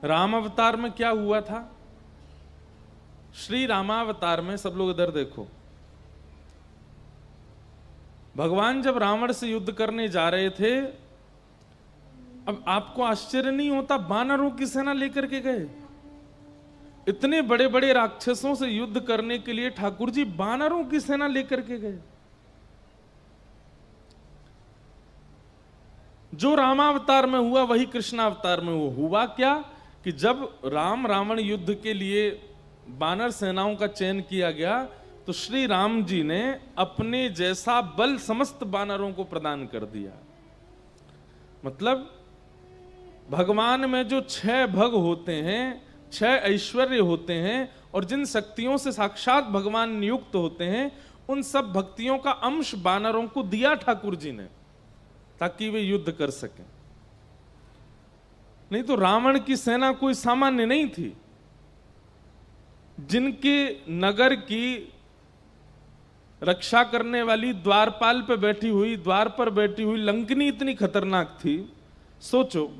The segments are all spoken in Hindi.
राम अवतार में क्या हुआ था? श्री रामावतार में, सब लोग इधर देखो, भगवान जब रावण से युद्ध करने जा रहे थे, अब आपको आश्चर्य नहीं होता, वानरों की सेना लेकर के गए। इतने बड़े बड़े राक्षसों से युद्ध करने के लिए ठाकुर जी वानरों की सेना लेकर के गए। जो रामावतार में हुआ वही कृष्णावतार में हुआ क्या कि जब राम रावण युद्ध के लिए वानर सेनाओं का चयन किया गया, तो श्री राम जी ने अपने जैसा बल समस्त वानरों को प्रदान कर दिया। मतलब भगवान में जो 6 भग होते हैं, 6 ऐश्वर्य होते हैं, और जिन शक्तियों से साक्षात भगवान नियुक्त होते हैं, उन सब भक्तियों का अंश वानरों को दिया ठाकुर जी ने, ताकि वे युद्ध कर सकें। नहीं तो रावण की सेना कोई सामान्य नहीं थी। जिनके नगर की रक्षा करने वाली द्वारपाल पे बैठी हुई, द्वार पर बैठी हुई लंकनी इतनी खतरनाक थी, सोचो,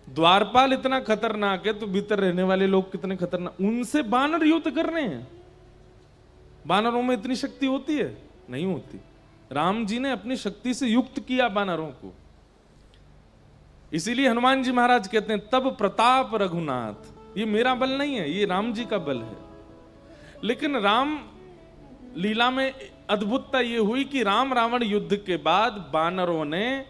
द्वारपाल इतना खतरनाक है तो भीतर रहने वाले लोग कितने खतरनाक। उनसे वानर युद्ध कर रहे हैं। वानरों में इतनी शक्ति होती है? नहीं होती। राम जी ने अपनी शक्ति से युक्त किया वानरों को। इसीलिए हनुमान जी महाराज कहते हैं, तब प्रताप रघुनाथ, ये मेरा बल नहीं है, ये राम जी का बल है। लेकिन राम लीला में अद्भुतता ये हुई कि राम रावण युद्ध के बाद वानरों ने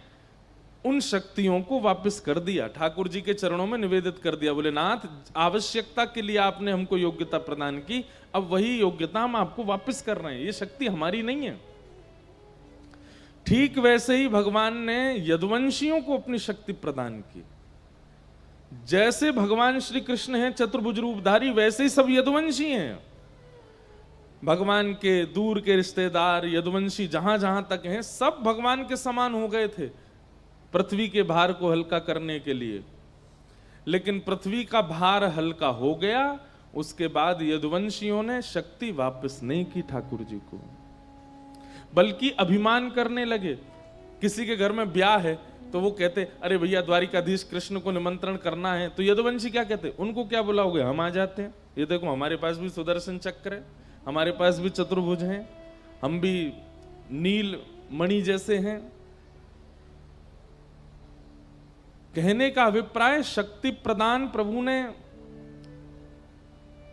उन शक्तियों को वापस कर दिया, ठाकुर जी के चरणों में निवेदित कर दिया। बोले, नाथ, आवश्यकता के लिए आपने हमको योग्यता प्रदान की, अब वही योग्यता हम आपको वापस कर रहे हैं, ये शक्ति हमारी नहीं है। ठीक वैसे ही भगवान ने यदुवंशियों को अपनी शक्ति प्रदान की। जैसे भगवान श्री कृष्ण हैं चतुर्भुज रूपधारी, वैसे ही सब यदुवंशी हैं। भगवान के दूर के रिश्तेदार यदुवंशी जहां जहां तक हैं, सब भगवान के समान हो गए थे पृथ्वी के भार को हल्का करने के लिए। लेकिन पृथ्वी का भार हल्का हो गया, उसके बाद यदुवंशियों ने शक्ति वापस नहीं की ठाकुर जी को, बल्कि अभिमान करने लगे। किसी के घर में ब्याह है तो वो कहते, अरे भैया द्वारिकाधीश कृष्ण को निमंत्रण करना है, तो यदुवंशी क्या कहते, उनको क्या बुलाओगे, हम आ जाते हैं। ये देखो, हमारे पास भी सुदर्शन चक्र है, हमारे पास भी चतुर्भुज हैं, हम भी नील मणि जैसे हैं। कहने का अभिप्राय, शक्ति प्रदान प्रभु ने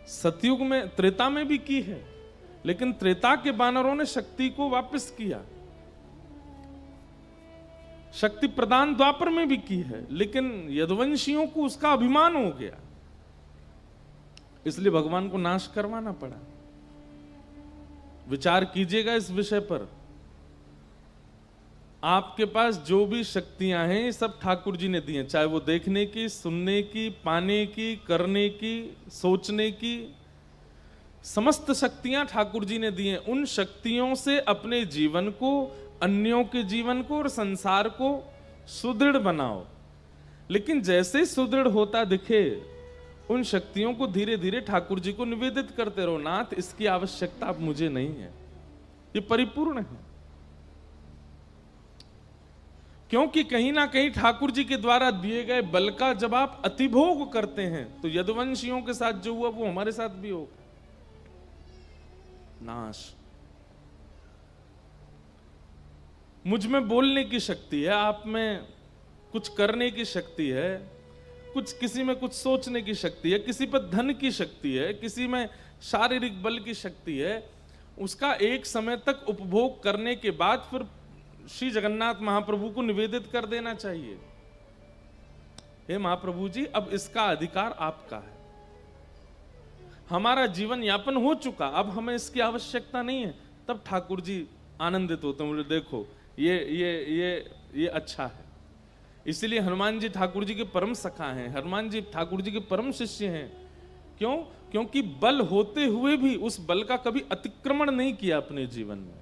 सतयुग में, त्रेता में भी की है, लेकिन त्रेता के वानरों ने शक्ति को वापस किया। शक्ति प्रदान द्वापर में भी की है, लेकिन यदुवंशियों को उसका अभिमान हो गया, इसलिए भगवान को नाश करवाना पड़ा। विचार कीजिएगा इस विषय पर। आपके पास जो भी शक्तियां हैं, सब ठाकुर जी ने दी हैं, चाहे वो देखने की, सुनने की, पाने की, करने की, सोचने की, समस्त शक्तियां ठाकुर जी ने दी हैं। उन शक्तियों से अपने जीवन को, अन्यों के जीवन को और संसार को सुदृढ़ बनाओ। लेकिन जैसे सुदृढ़ होता दिखे, उन शक्तियों को धीरे धीरे ठाकुर जी को निवेदित करते रहो, नाथ, इसकी आवश्यकता अब मुझे नहीं है, ये परिपूर्ण है। क्योंकि कहीं ना कहीं ठाकुर जी के द्वारा दिए गए बल का जब आप अतिभोग करते हैं, तो यदुवंशियों के साथ जो हुआ वो हमारे साथ भी होगा, नाश। मुझ में बोलने की शक्ति है, आप में कुछ करने की शक्ति है, कुछ किसी में कुछ सोचने की शक्ति है, किसी पर धन की शक्ति है, किसी में शारीरिक बल की शक्ति है। उसका एक समय तक उपभोग करने के बाद फिर श्री जगन्नाथ महाप्रभु को निवेदित कर देना चाहिए। हे महाप्रभु जी, अब इसका अधिकार आपका है, हमारा जीवन यापन हो चुका, अब हमें इसकी आवश्यकता नहीं है। तब ठाकुर जी आनंदित होते हैं, बोले, देखो ये अच्छा है। इसलिए हनुमान जी ठाकुर जी के परम सखा हैं, हनुमान जी ठाकुर जी के परम शिष्य हैं। क्यों? क्योंकि बल होते हुए भी उस बल का कभी अतिक्रमण नहीं किया अपने जीवन में।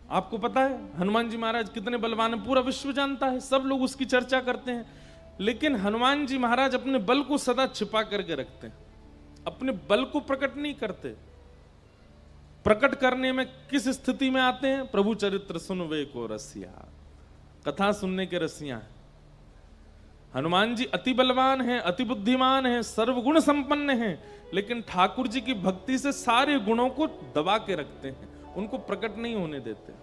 आपको पता है हनुमान जी महाराज कितने बलवान हैं, पूरा विश्व जानता है, सब लोग उसकी चर्चा करते हैं। लेकिन हनुमान जी महाराज अपने बल को सदा छिपा करके रखते हैं, अपने बल को प्रकट नहीं करते। प्रकट करने में किस स्थिति में आते हैं? प्रभु चरित्र सुनवे को रसिया, कथा सुनने के रसिया। हनुमान जी अति बलवान हैं, अति बुद्धिमान हैं, सर्वगुण संपन्न हैं, लेकिन ठाकुर जी की भक्ति से सारे गुणों को दबा के रखते हैं, उनको प्रकट नहीं होने देते।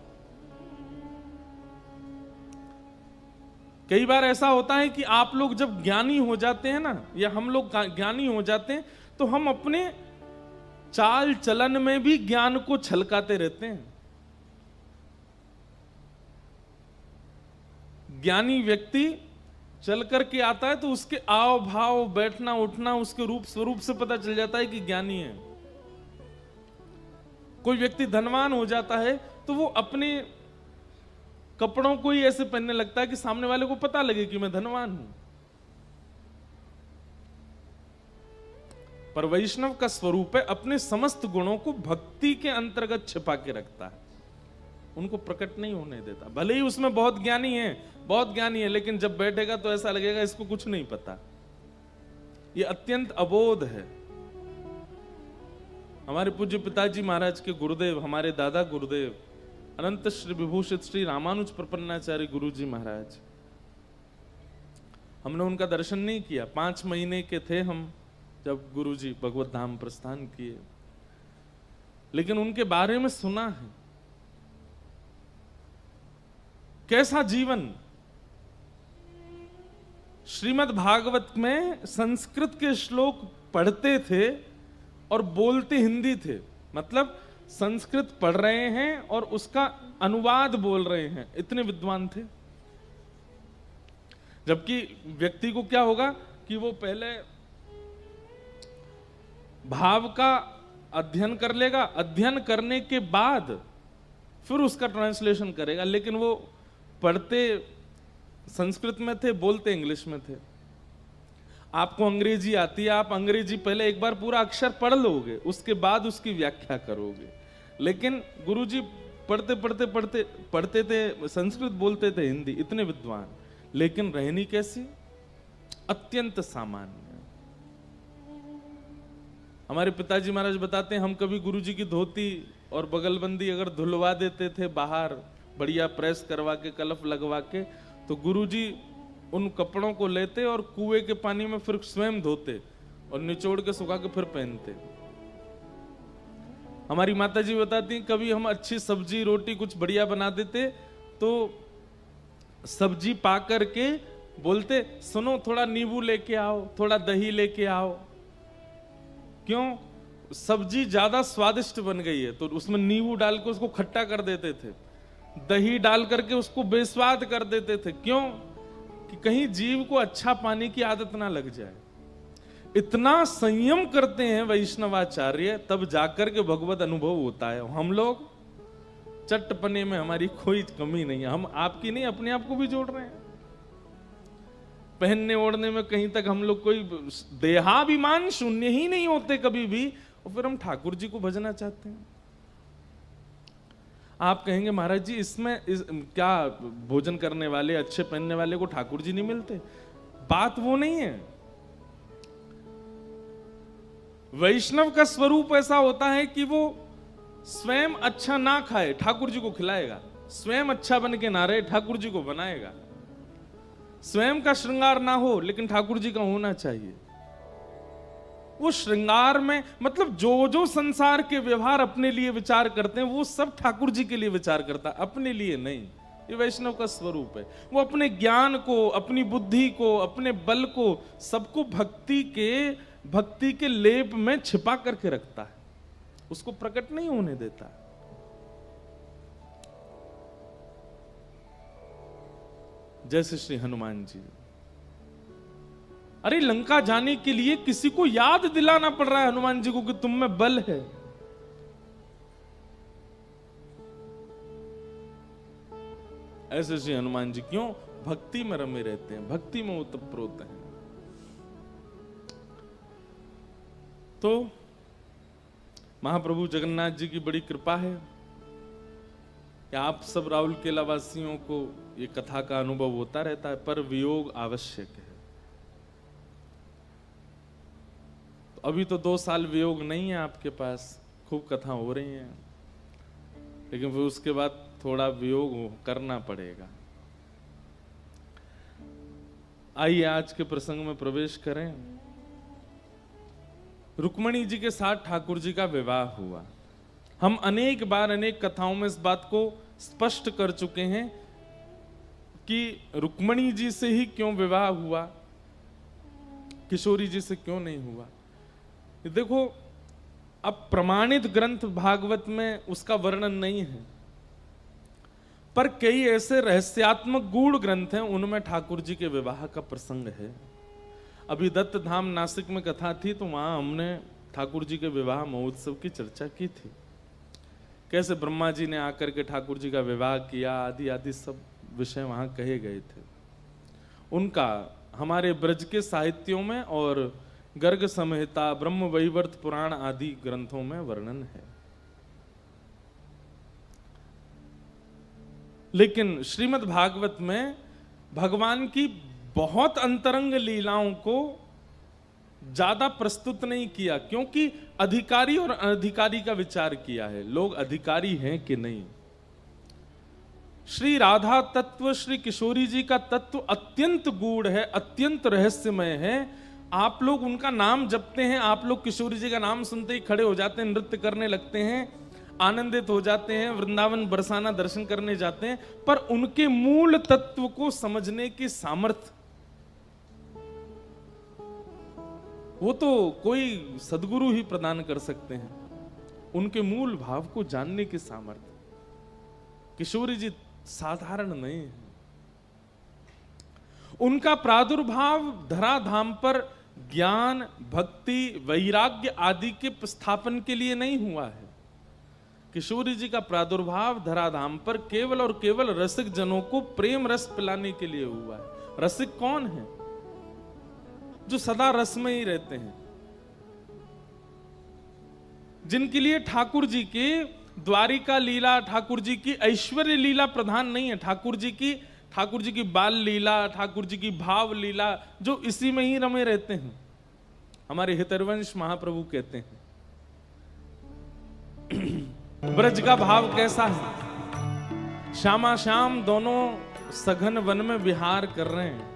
कई बार ऐसा होता है कि आप लोग जब ज्ञानी हो जाते हैं ना, या हम लोग ज्ञानी हो जाते हैं, तो हम अपने चाल चलन में भी ज्ञान को छलकाते रहते हैं। ज्ञानी व्यक्ति चल करके आता है तो उसके आव भाव, बैठना उठना, उसके रूप स्वरूप से पता चल जाता है कि ज्ञानी है। कोई व्यक्ति धनवान हो जाता है तो वो अपने कपड़ों को ही ऐसे पहनने लगता है कि सामने वाले को पता लगे कि मैं धनवान हूं। पर वैष्णव का स्वरूप है अपने समस्त गुणों को भक्ति के अंतर्गत छिपा के रखता है, उनको प्रकट नहीं होने देता। भले ही उसमें बहुत ज्ञानी है, बहुत ज्ञानी है, लेकिन जब बैठेगा तो ऐसा लगेगा इसको कुछ नहीं पता, ये अत्यंत अबोध है। हमारे पूज्य पिताजी महाराज के गुरुदेव, हमारे दादा गुरुदेव अनंत श्री विभूषित श्री रामानुज प्रपन्नाचार्य गुरु जी महाराज, हमने उनका दर्शन नहीं किया। 5 महीने के थे हम जब गुरु जी भगवत धाम प्रस्थान किए, लेकिन उनके बारे में सुना है। कैसा जीवन! श्रीमद् भागवत में संस्कृत के श्लोक पढ़ते थे और बोलते हिंदी थे, मतलब संस्कृत पढ़ रहे हैं और उसका अनुवाद बोल रहे हैं, इतने विद्वान थे। जबकि व्यक्ति को क्या होगा कि वो पहले भाव का अध्ययन कर लेगा, अध्ययन करने के बाद फिर उसका ट्रांसलेशन करेगा, लेकिन वो पढ़ते संस्कृत में थे, बोलते इंग्लिश में थे। आपको अंग्रेजी आती है, आप अंग्रेजी पहले एक बार पूरा अक्षर पढ़ लोगे, उसके बाद उसकी व्याख्या करोगे। लेकिन गुरुजी पढ़ते पढ़ते पढ़ते पढ़ते थे संस्कृत, बोलते थे हिंदी, इतने विद्वान, लेकिन रहनी कैसी? अत्यंत सामान्य। हमारे पिताजी महाराज बताते हैं, हम कभी गुरुजी की धोती और बगलबंदी अगर धुलवा देते थे बाहर, बढ़िया प्रेस करवा के, कलफ लगवा के, तो गुरुजी उन कपड़ों को लेते और कुएं के पानी में फिर स्वयं धोते और निचोड़ के सुखा के फिर पहनते। हमारी माताजी बताती, कभी हम अच्छी सब्जी रोटी कुछ बढ़िया बना देते तो सब्जी पा करके बोलते, सुनो थोड़ा नींबू लेके आओ, थोड़ा दही लेके आओ। क्यों? सब्जी ज्यादा स्वादिष्ट बन गई है तो उसमें नींबू डाल के उसको खट्टा कर देते थे, दही डाल करके उसको बेस्वाद कर देते थे। क्यों? कि कहीं जीव को अच्छा पाने की आदत ना लग जाए। इतना संयम करते हैं वैष्णवाचार्य, तब जाकर के भगवत अनुभव होता है। हम लोग चट्टपने में हमारी कोई कमी नहीं है, हम आपकी नहीं अपने आप को भी जोड़ रहे हैं। पहनने ओढ़ने में कहीं तक हम लोग कोई देहाभिमान शून्य ही नहीं होते कभी भी, और फिर हम ठाकुर जी को भजना चाहते हैं। आप कहेंगे महाराज जी क्या भोजन करने वाले, अच्छे पहनने वाले को ठाकुर जी नहीं मिलते? बात वो नहीं है। वैष्णव का स्वरूप ऐसा होता है कि वो स्वयं अच्छा ना खाए, ठाकुर जी को खिलाएगा। स्वयं अच्छा बन के ना रहे, ठाकुर जी को बनाएगा। स्वयं का श्रृंगार ना हो, लेकिन ठाकुर जी का होना चाहिए। वो श्रृंगार में मतलब जो संसार के व्यवहार अपने लिए विचार करते हैं, वो सब ठाकुर जी के लिए विचार करता है, अपने लिए नहीं। ये वैष्णव का स्वरूप है। वो अपने ज्ञान को, अपनी बुद्धि को, अपने बल को, सबको भक्ति के लेप में छिपा करके रखता है, उसको प्रकट नहीं होने देता। जैसे श्री हनुमान जी, अरे लंका जाने के लिए किसी को याद दिलाना पड़ रहा है हनुमान जी को कि तुम में बल है। ऐसे श्री हनुमान जी क्यों? भक्ति में रमे रहते हैं, भक्ति में ओतप्रोत हैं। तो महाप्रभु जगन्नाथ जी की बड़ी कृपा है कि आप सब राउरकेला वासियों को ये कथा का अनुभव होता रहता है, पर वियोग आवश्यक है। तो अभी तो 2 साल वियोग नहीं है आपके पास, खूब कथा हो रही हैं। लेकिन फिर उसके बाद थोड़ा वियोग करना पड़ेगा। आइए आज के प्रसंग में प्रवेश करें। रुक्मणी जी के साथ ठाकुर जी का विवाह हुआ। हम अनेक बार अनेक कथाओं में इस बात को स्पष्ट कर चुके हैं कि रुक्मणी जी से ही क्यों विवाह हुआ, किशोरी जी से क्यों नहीं हुआ। देखो, अब प्रमाणित ग्रंथ भागवत में उसका वर्णन नहीं है, पर कई ऐसे रहस्यात्मक गूढ़ ग्रंथ हैं, उनमें ठाकुर जी के विवाह का प्रसंग है। अभी दत्त धाम नासिक में कथा थी, तो वहां हमने ठाकुर जी के विवाह महोत्सव की चर्चा की थी। कैसे ब्रह्मा जी ने आकर के ठाकुर जी का विवाह किया, आदि आदि सब विषय वहां कहे गए थे। उनका हमारे ब्रज के साहित्यों में और गर्ग संहिता, ब्रह्म वैवर्त पुराण आदि ग्रंथों में वर्णन है। लेकिन श्रीमद् भागवत में भगवान की बहुत अंतरंग लीलाओं को ज्यादा प्रस्तुत नहीं किया, क्योंकि अधिकारी और अनधिकारी का विचार किया है। लोग अधिकारी हैं कि नहीं। श्री राधा तत्व, श्री किशोरी जी का तत्व अत्यंत गूढ़ है, अत्यंत रहस्यमय है। आप लोग उनका नाम जपते हैं, आप लोग किशोरी जी का नाम सुनते ही खड़े हो जाते हैं, नृत्य करने लगते हैं, आनंदित हो जाते हैं, वृंदावन बरसाना दर्शन करने जाते हैं, पर उनके मूल तत्व को समझने की सामर्थ्य वो तो कोई सद्गुरु ही प्रदान कर सकते हैं। उनके मूल भाव को जानने की सामर्थ्य किशोरी जी साधारण नहीं है। उनका प्रादुर्भाव धराधाम पर ज्ञान, भक्ति, वैराग्य आदि के स्थापन के लिए नहीं हुआ है। किशोरी जी का प्रादुर्भाव धराधाम पर केवल और केवल रसिक जनों को प्रेम रस पिलाने के लिए हुआ है। रसिक कौन है? जो सदा रस में ही रहते हैं, जिनके लिए ठाकुर जी की द्वारिका लीला, ठाकुर जी की ऐश्वर्य लीला प्रधान नहीं है। ठाकुर जी की बाल लीला, ठाकुर जी की भाव लीला, जो इसी में ही रमे रहते हैं। हमारे हितरवंश महाप्रभु कहते हैं, ब्रज का भाव कैसा है? श्यामा श्याम दोनों सघन वन में विहार कर रहे हैं,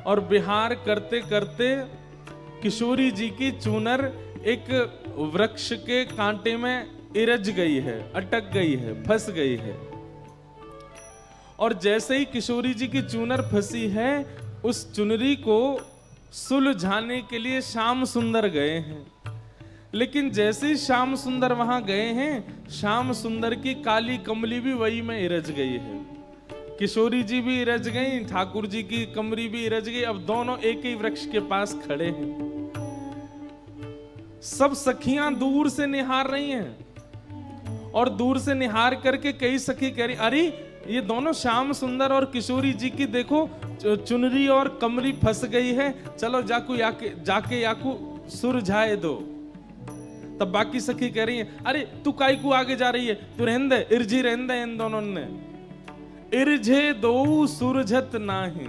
और विहार करते करते किशोरी जी की चूनर एक वृक्ष के कांटे में इरज गई है, अटक गई है, फंस गई है। और जैसे ही किशोरी जी की चूनर फंसी है, उस चुनरी को सुलझाने के लिए श्याम सुंदर गए हैं। लेकिन जैसे ही श्याम सुंदर वहां गए हैं, श्याम सुंदर की काली कमली भी वही में इरज गई है। किशोरी जी भी इरज गई, ठाकुर जी की कमरी भी इरज गई। अब दोनों एक ही वृक्ष के पास खड़े हैं। सब सखियां दूर से निहार रही हैं, और दूर से निहार करके कई सखी कह रही, अरे ये दोनों श्याम सुंदर और किशोरी जी की देखो चुनरी और कमरी फंस गई है, चलो जाके याकू सुलझाए दो। तब बाकी सखी कह रही है, अरे तू काई को आगे जा रही है, तू रहने दे, इरजी रहने दे। इन दोनों ने इरझे दो सुरझत नाही,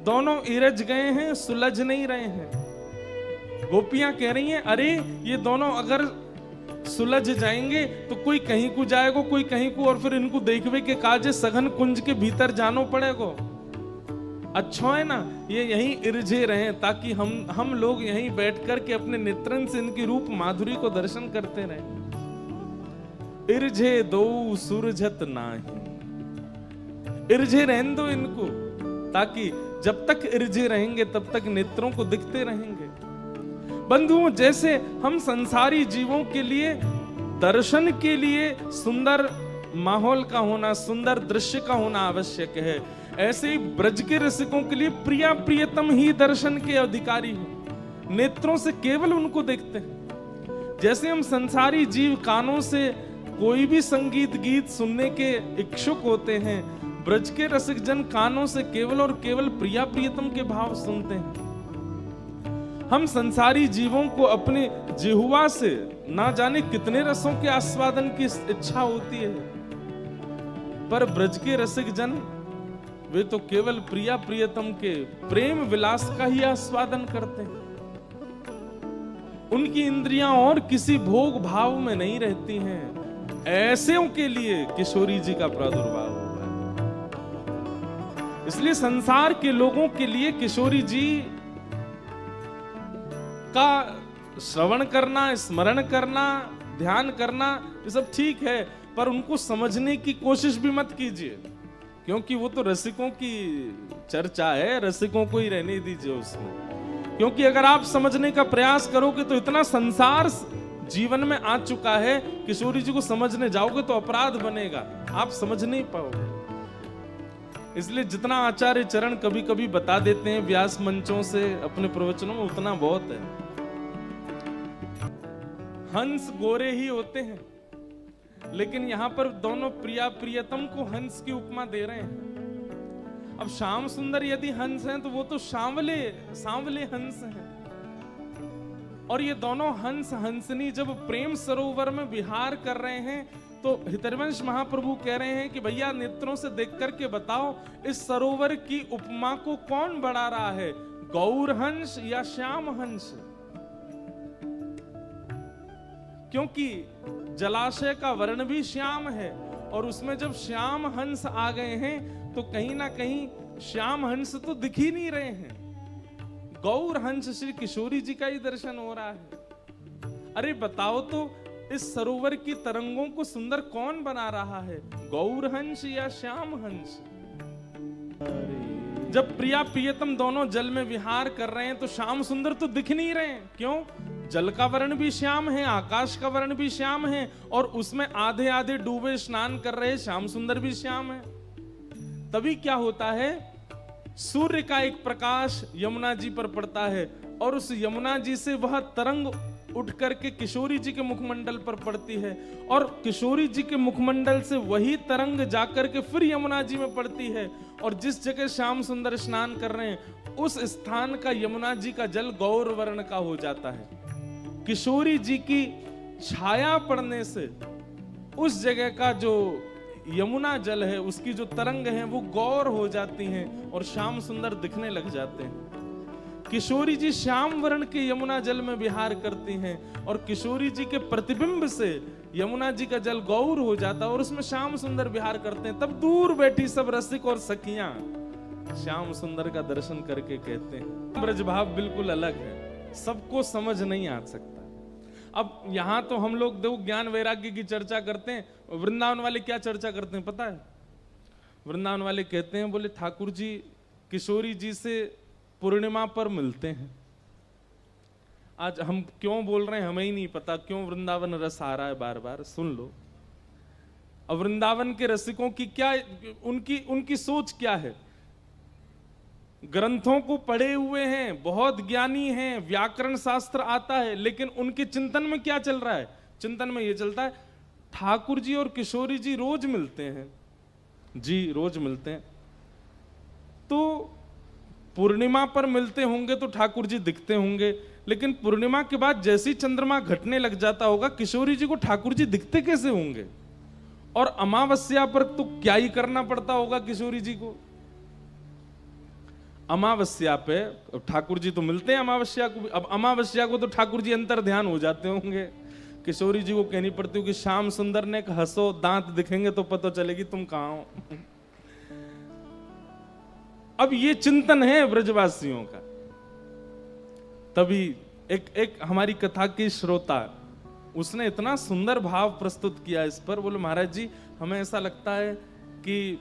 दोनों इरज गए हैं, सुलझ नहीं रहे हैं। गोपियां कह रही हैं, अरे ये दोनों अगर सुलझ जाएंगे तो कोई कहीं को जाएगा, कोई कहीं को, और फिर इनको देखवे के काजे सघन कुंज के भीतर जानो पड़ेगा। अच्छा है ना ये यहीं इरझे रहे, ताकि हम लोग यहीं बैठ कर के अपने नेत्रन से इनकी रूप माधुरी को दर्शन करते रहे। इरझे दो सुरझत नाही, इरझे रहने दो इनको, ताकि जब तक इरझे रहेंगे तब तक नेत्रों को दिखते रहेंगे। बंधुओं, जैसे हम संसारी जीवों के लिए दर्शन के लिए सुंदर माहौल का होना, सुंदर दृश्य का होना आवश्यक है, ऐसे ही ब्रज के रसिकों के लिए प्रिया प्रियतम ही दर्शन के अधिकारी हैं। नेत्रों से केवल उनको देखते हैं। जैसे हम संसारी जीव कानों से कोई भी संगीत गीत सुनने के इच्छुक होते हैं, ब्रज के रसिक जन कानों से केवल और केवल प्रिया प्रियतम के भाव सुनते हैं। हम संसारी जीवों को अपने जिह्वा से ना जाने कितने रसों के आस्वादन की इच्छा होती है, पर ब्रज के रसिक जन वे तो केवल प्रिया प्रियतम के प्रेम विलास का ही आस्वादन करते हैं। उनकी इंद्रियां और किसी भोग भाव में नहीं रहती हैं, ऐसेों के लिए किशोरी जी का प्रादुर्भाव हुआ है। इसलिए संसार के लोगों के लिए किशोरी जी का श्रवण करना, स्मरण करना, ध्यान करना, ये सब ठीक है, पर उनको समझने की कोशिश भी मत कीजिए, क्योंकि वो तो रसिकों की चर्चा है, रसिकों को ही रहने दीजिए उसमें। क्योंकि अगर आप समझने का प्रयास करोगे तो इतना संसार जीवन में आ चुका है, किशोरी जी को समझने जाओगे तो अपराध बनेगा, आप समझ नहीं पाओगे। इसलिए जितना आचार्य चरण कभी कभी बता देते हैं व्यास मंचों से अपने प्रवचनों में, उतना बहुत है। हंस गोरे ही होते हैं, लेकिन यहां पर दोनों प्रिया प्रियतम को हंस की उपमा दे रहे हैं। अब श्याम सुंदर यदि हंस हैं तो वो तो सांवले सांवले हंस हैं, और ये दोनों हंस हंसनी जब प्रेम सरोवर में विहार कर रहे हैं तो हितरवंश महाप्रभु कह रहे हैं कि भैया नेत्रों से देख करके बताओ इस सरोवर की उपमा को कौन बढ़ा रहा है, गौर हंस या श्याम हंस? क्योंकि जलाशय का वर्ण भी श्याम है, और उसमें जब श्याम हंस आ गए हैं तो कहीं ना कहीं श्याम हंस तो दिख ही नहीं रहे हैं, गौर हंस श्री किशोरी जी का ही दर्शन हो रहा है। अरे बताओ तो इस सरोवर की तरंगों को सुंदर कौन बना रहा है, गौर हंस या श्याम हंस? जब प्रिया प्रियतम दोनों जल में विहार कर रहे हैं तो श्याम सुंदर तो दिख नहीं रहे हैं। क्यों? जल का वर्ण भी श्याम है, आकाश का वर्ण भी श्याम है, और उसमें आधे आधे डूबे स्नान कर रहे श्याम सुंदर भी श्याम है। तभी क्या होता है, सूर्य का एक प्रकाश यमुना जी पर पड़ता है, और उस यमुना जी से वह तरंग उठ करके किशोरी जी के मुखमंडल पर पड़ती है, और किशोरी जी के मुखमंडल से वही तरंग जाकर के फिर यमुना जी में पड़ती है, और जिस जगह श्याम सुंदर स्नान कर रहे हैं उस स्थान का यमुना जी का जल गौर वर्ण का हो जाता है। किशोरी जी की छाया पड़ने से उस जगह का जो यमुना जल है, उसकी जो तरंग है वो गौर हो जाती हैं और श्याम सुंदर दिखने लग जाते हैं। किशोरी जी श्याम वर्ण के यमुना जल में विहार करती हैं, और किशोरी जी के प्रतिबिंब से यमुना जी का जल गौर हो जाता है और उसमें श्याम सुंदर विहार करते हैं। तब दूर बैठी सब रसिक और सखियां श्याम सुंदर का दर्शन करके कहते हैं ब्रज भाव बिल्कुल अलग है, सबको समझ नहीं आ सकता। अब यहां तो हम लोग देखो ज्ञान वैराग्य की चर्चा करते हैं, वृंदावन वाले क्या चर्चा करते हैं पता है? वृंदावन वाले कहते हैं, बोले ठाकुर जी किशोरी जी से पूर्णिमा पर मिलते हैं। आज हम क्यों बोल रहे हैं हमें ही नहीं पता, क्यों वृंदावन रस आ रहा है बार बार, सुन लो। अब वृंदावन के रसिकों की क्या उनकी सोच क्या है? ग्रंथों को पढ़े हुए हैं, बहुत ज्ञानी हैं, व्याकरण शास्त्र आता है, लेकिन उनके चिंतन में क्या चल रहा है? चिंतन में यह चलता है ठाकुर जी और किशोरी जी रोज मिलते हैं जी, रोज मिलते हैं, तो पूर्णिमा पर मिलते होंगे तो ठाकुर जी दिखते होंगे, लेकिन पूर्णिमा के बाद जैसे ही चंद्रमा घटने लग जाता होगा किशोरी जी को ठाकुर जी दिखते कैसे होंगे? और अमावस्या पर तो क्या ही करना पड़ता होगा किशोरी जी को। अमावस्या पे ठाकुर जी तो मिलते हैं अमावस्या को भी, अब अमावस्या को तो ठाकुर जी अंतर ध्यान हो जाते होंगे, किशोरी जी को कहनी पड़ती हो कि श्याम सुंदर ने हंसो, दांत दिखेंगे तो पता चलेगी तुम कहां हो। अब ये चिंतन है ब्रजवासियों का। तभी एक हमारी कथा की श्रोता, उसने इतना सुंदर भाव प्रस्तुत किया इस पर, बोले महाराज जी हमें ऐसा लगता है कि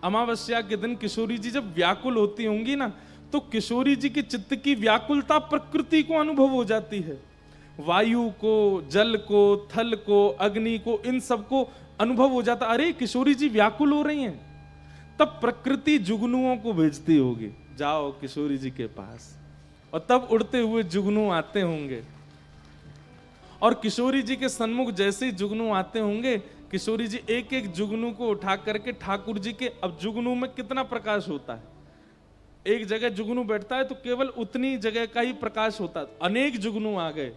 अमावस्या के दिन किशोरी जी जब व्याकुल होती होंगी ना, तो किशोरी जी के चित्त की व्याकुलता प्रकृति को अनुभव हो जाती है, वायु को, जल को, थल को, अग्नि को, इन सबको अनुभव हो जाता। अरे किशोरी जी व्याकुल हो रही हैं, तब प्रकृति जुगनुओं को भेजती होगी, जाओ किशोरी जी के पास, और तब उड़ते हुए जुगनू आते होंगे, और किशोरी जी के सन्मुख जैसे ही जुगनू आते होंगे, किशोरी जी एक एक जुगनू को उठा करके ठाकुर जी के, अब जुगनू में कितना प्रकाश होता है, एक जगह जुगनू बैठता है तो केवल उतनी जगह का ही प्रकाश होता है, अनेक जुगनू आ गए,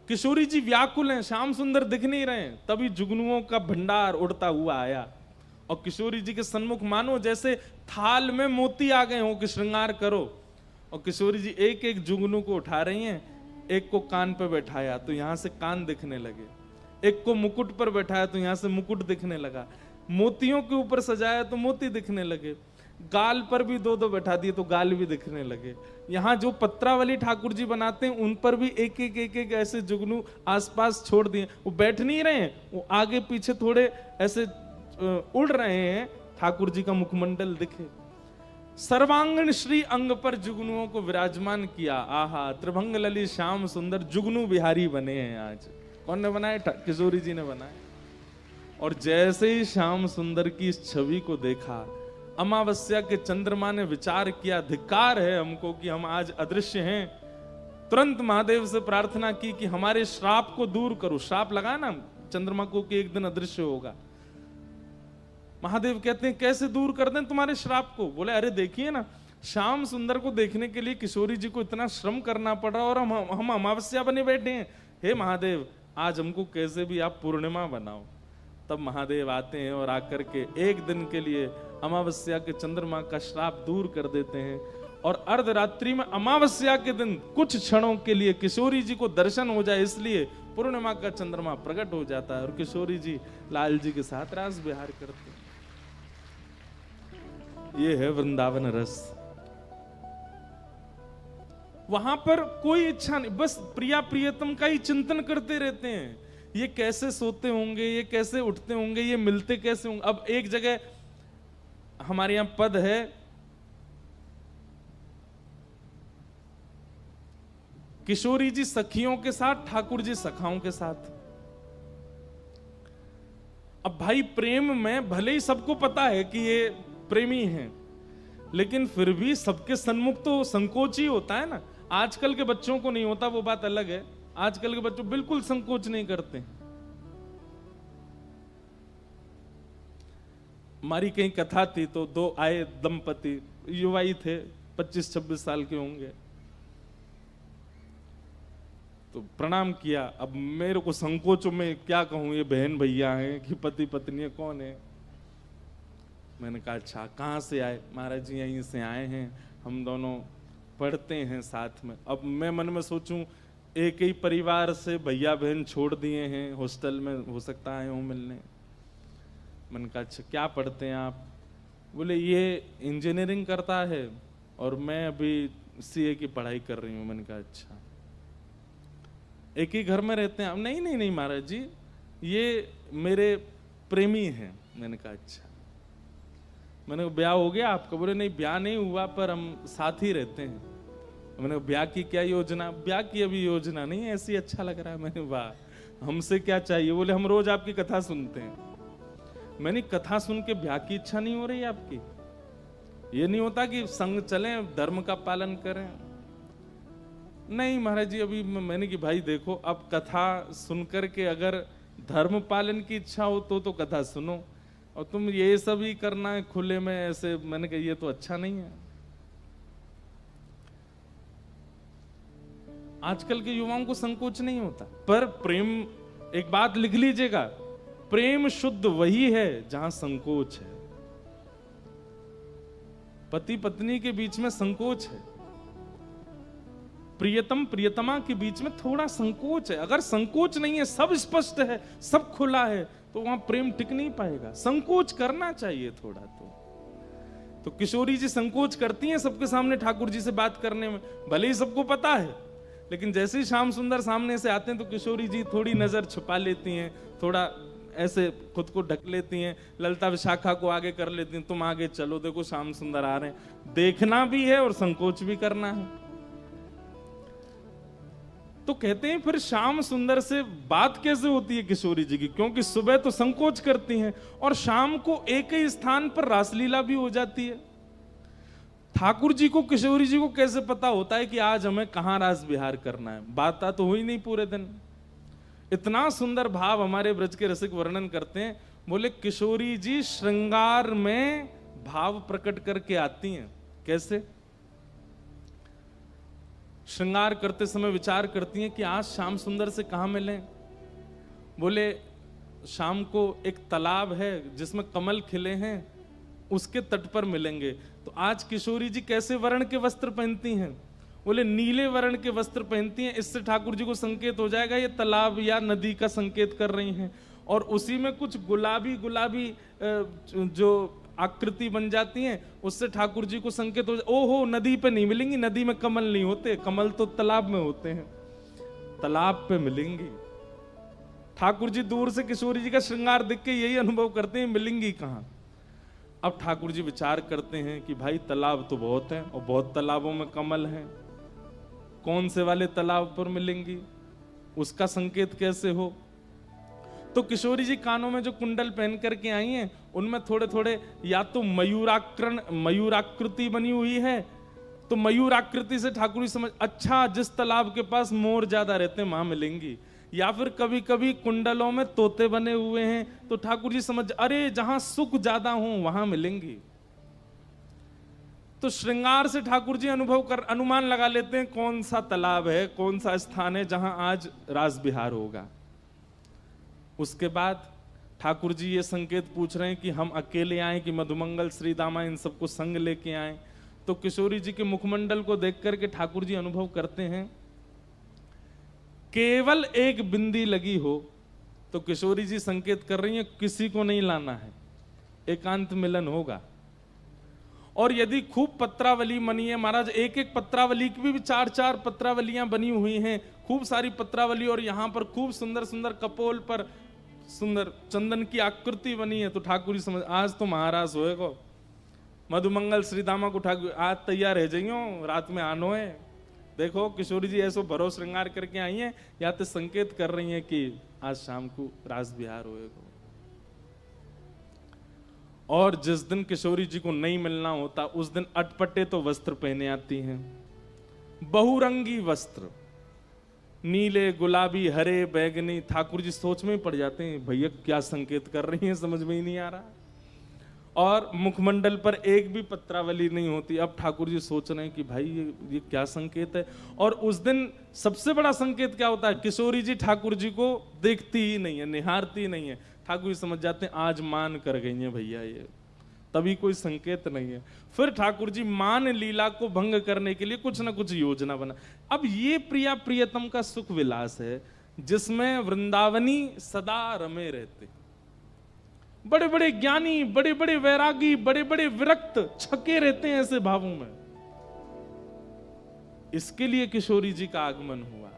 किशोरी जी व्याकुल हैं, श्याम सुंदर दिख नहीं रहे हैं, तभी जुगनुओं का भंडार उड़ता हुआ आया, और किशोरी जी के सन्मुख मानो जैसे थाल में मोती आ गए हो कि श्रृंगार करो, और किशोरी जी एक एक जुगनू को उठा रही हैं, एक को कान पे बैठाया तो यहां से कान दिखने लगे, एक को मुकुट पर बैठाया तो यहां से मुकुट दिखने लगा, मोतियों के ऊपर सजाया तो मोती दिखने लगे, गाल पर भी दो दो बैठा दिए तो गाल भी दिखने लगे। यहाँ जो पत्रावली ठाकुर जी बनाते हैं उन पर भी एक एक ऐसे जुगनू आसपास छोड़ दिए। वो बैठ नहीं रहे हैं, वो आगे पीछे थोड़े ऐसे उड़ रहे हैं, ठाकुर जी का मुखमंडल दिखे। सर्वांगण श्री अंग पर जुगनुओं को विराजमान किया। आहा, त्रिभंग ललित श्याम सुंदर जुगनू बिहारी बने हैं आज। कौन ने बनाए? किशोरी जी ने बनाए। और जैसे ही श्याम सुंदर की इस छवि को देखा, अमावस्या के चंद्रमा ने विचार किया, धिक्कार है हमको कि हम आज अदृश्य हैं। तुरंत महादेव से प्रार्थना की कि हमारे श्राप को दूर करो। श्राप लगा ना चंद्रमा को कि एक दिन अदृश्य होगा। महादेव कहते हैं कैसे दूर कर दें तुम्हारे श्राप को? बोले अरे देखिए ना, श्याम सुंदर को देखने के लिए किशोरी जी को इतना श्रम करना पड़ रहा और हम अमावस्या बने बैठे हैं। हे महादेव, आज हमको कैसे भी आप पूर्णिमा बनाओ। तब महादेव आते हैं और आकर के एक दिन के लिए अमावस्या के चंद्रमा का श्राप दूर कर देते हैं। और अर्धरात्रि में अमावस्या के दिन कुछ क्षणों के लिए किशोरी जी को दर्शन हो जाए, इसलिए पूर्णिमा का चंद्रमा प्रकट हो जाता है और किशोरी जी लाल जी के साथ रास विहार करते हैं। ये है वृंदावन रस। वहां पर कोई इच्छा नहीं, बस प्रिया प्रियतम का ही चिंतन करते रहते हैं। ये कैसे सोते होंगे, ये कैसे उठते होंगे, ये मिलते कैसे होंगे। अब एक जगह हमारे यहां पद है, किशोरी जी सखियों के साथ, ठाकुर जी सखाओं के साथ। अब भाई प्रेम में भले ही सबको पता है कि ये प्रेमी हैं, लेकिन फिर भी सबके सन्मुख तो संकोच ही होता है ना। आजकल के बच्चों को नहीं होता, वो बात अलग है। आजकल के बच्चों बिल्कुल संकोच नहीं करते। हमारी कहीं कथा थी तो दो आए दंपति, युवा ही थे, 25-26 साल के होंगे, तो प्रणाम किया। अब मेरे को संकोचों में क्या कहूं, ये बहन भैया हैं कि पति पत्नी है, कौन है? मैंने कहा अच्छा, कहाँ से आए? महाराज जी यहीं से आए हैं, हम दोनों पढ़ते हैं साथ में। अब मैं मन में सोचूं, एक ही परिवार से भैया बहन छोड़ दिए हैं, हॉस्टल में हो सकता है हूँ मिलने। मैंने कहा अच्छा क्या पढ़ते हैं आप? बोले ये इंजीनियरिंग करता है और मैं अभी सीए की पढ़ाई कर रही हूँ। मैंने कहा अच्छा, एक ही घर में रहते हैं? नहीं नहीं नहीं महाराज जी, ये मेरे प्रेमी हैं। मैंने कहा अच्छा। मैंने कहा ब्याह हो गया आपका? बोले नहीं ब्याह नहीं हुआ, पर हम साथ ही रहते हैं। मैंने कहा ब्याह की क्या योजना? ब्याह की अभी योजना नहीं, ऐसी अच्छा लग रहा है। मैंने वाह, हमसे क्या चाहिए? बोले हम रोज आपकी कथा सुनते हैं। मैंने कथा सुन के ब्याह की इच्छा नहीं हो रही आपकी? ये नहीं होता कि संग चलें, धर्म का पालन करें? नहीं महाराज जी अभी। मैंने कि भाई देखो, अब कथा सुनकर के अगर धर्म पालन की इच्छा हो तो कथा सुनो, और तुम ये सब ही करना है खुले में ऐसे। मैंने कहा ये तो अच्छा नहीं है। आजकल के युवाओं को संकोच नहीं होता। पर प्रेम, एक बात लिख लीजिएगा, प्रेम शुद्ध वही है जहां संकोच है। पति पत्नी के बीच में संकोच है, प्रियतम प्रियतमा के बीच में थोड़ा संकोच है। अगर संकोच नहीं है, सब स्पष्ट है, सब खुला है, तो वहां प्रेम टिक नहीं पाएगा। संकोच करना चाहिए थोड़ा। तो किशोरी जी संकोच करती हैं सबके सामने ठाकुर जी से बात करने में, भले ही सबको पता है, लेकिन जैसे ही श्याम सुंदर सामने से आते हैं तो किशोरी जी थोड़ी नजर छुपा लेती हैं, थोड़ा ऐसे खुद को ढक लेती हैं, ललता विशाखा को आगे कर लेती हैं, तुम आगे चलो, देखो श्याम सुंदर आ रहे हैं। देखना भी है और संकोच भी करना है। तो कहते हैं फिर श्याम सुंदर से बात कैसे होती है किशोरी जी की? क्योंकि सुबह तो संकोच करती हैं और शाम को एक ही स्थान पर रासलीला भी हो जाती है। ठाकुर जी को, किशोरी जी को कैसे पता होता है कि आज हमें कहां रास विहार करना है? बात तो हुई नहीं पूरे दिन। इतना सुंदर भाव हमारे ब्रज के रसिक वर्णन करते हैं। बोले किशोरी जी श्रृंगार में भाव प्रकट करके आती हैं। कैसे? श्रृंगार करते समय विचार करती हैं कि आज श्याम सुंदर से कहां मिलें। बोले शाम को एक तालाब है जिसमें कमल खिले हैं, उसके तट पर मिलेंगे। तो आज किशोरी जी कैसे वर्ण के वस्त्र पहनती हैं? बोले नीले वर्ण के वस्त्र पहनती हैं, इससे ठाकुर जी को संकेत हो जाएगा ये तालाब या नदी का संकेत कर रही हैं। और उसी में कुछ गुलाबी गुलाबी जो आकृति बन जाती हैं, उससे ठाकुर जी को संकेत हो जाए, ओहो नदी पे नहीं मिलेंगी, नदी में कमल नहीं होते, कमल तो तालाब में होते हैं, तालाब पे मिलेंगी। ठाकुर जी दूर से किशोरी जी का श्रृंगार देख के यही अनुभव करते हैं, मिलेंगी कहां। अब ठाकुर जी विचार करते हैं कि भाई तालाब तो बहुत है और बहुत तालाबों में कमल है, कौन से वाले तालाब पर मिलेंगी, उसका संकेत कैसे हो। तो किशोरी जी कानों में जो कुंडल पहन करके आई हैं, उनमें थोड़े थोड़े या तो मयूराकृति बनी हुई है, तो मयूराकृति से ठाकुर जी समझ, अच्छा जिस तालाब के पास मोर ज्यादा रहते हैं वहां मिलेंगी। या फिर कभी कभी कुंडलों में तोते बने हुए हैं, तो ठाकुर जी समझ, अरे जहां सुख ज्यादा हो वहां मिलेंगी। तो श्रृंगार से ठाकुर जी अनुमान लगा लेते हैं कौन सा तालाब है, कौन सा स्थान है जहां आज रास बिहार होगा। उसके बाद ठाकुर जी ये संकेत पूछ रहे हैं कि हम अकेले आए कि मधुमंगल श्री दामा इन सबको संग लेके आए। तो किशोरी जी के मुखमंडल को देख करके ठाकुर जी अनुभव करते हैं, केवल एक बिंदी लगी हो तो किशोरी जी संकेत कर रही हैं किसी को नहीं लाना है, एकांत मिलन होगा। और यदि खूब पत्रावली बनी है महाराज, एक एक पत्रावली की भी 4-4 पत्रावलियां बनी हुई हैं, खूब सारी पत्रावली, और यहां पर खूब सुंदर सुंदर कपोल पर सुंदर चंदन की आकृति बनी है, तो ठाकुर जी समझ आज तो महाराज होएगा। मधुमंगल श्री दामा को ठाकुर आज तैयार रह जाइयो, रात में आनो है। देखो किशोरी जी ऐसो भरो श्रृंगार करके आई हैं, या तो संकेत कर रही हैं कि आज शाम को रास बिहार होएगा। और जिस दिन किशोरी जी को नहीं मिलना होता उस दिन अटपटे तो वस्त्र पहने आती हैं, बहुरंगी वस्त्र, नीले गुलाबी हरे बैगनी। ठाकुर जी सोच में पड़ जाते हैं, भैया क्या संकेत कर रही हैं, समझ में ही नहीं आ रहा। और मुखमंडल पर एक भी पत्रावली नहीं होती। अब ठाकुर जी सोच रहे हैं कि भाई ये क्या संकेत है। और उस दिन सबसे बड़ा संकेत क्या होता है, किशोरी जी ठाकुर जी को देखती ही नहीं है, निहारती नहीं है। ठाकुर जी समझ जाते हैं आज मान कर गई है भैया, ये तभी कोई संकेत नहीं है। फिर ठाकुर जी मान लीला को भंग करने के लिए कुछ ना कुछ योजना बना। अब ये प्रिया प्रियतम का सुख विलास है जिसमें वृंदावनी सदा रमे रहते, बड़े बड़े ज्ञानी, बड़े बड़े वैरागी, बड़े बड़े विरक्त छके रहते हैं ऐसे भावों में। इसके लिए किशोरी जी का आगमन हुआ।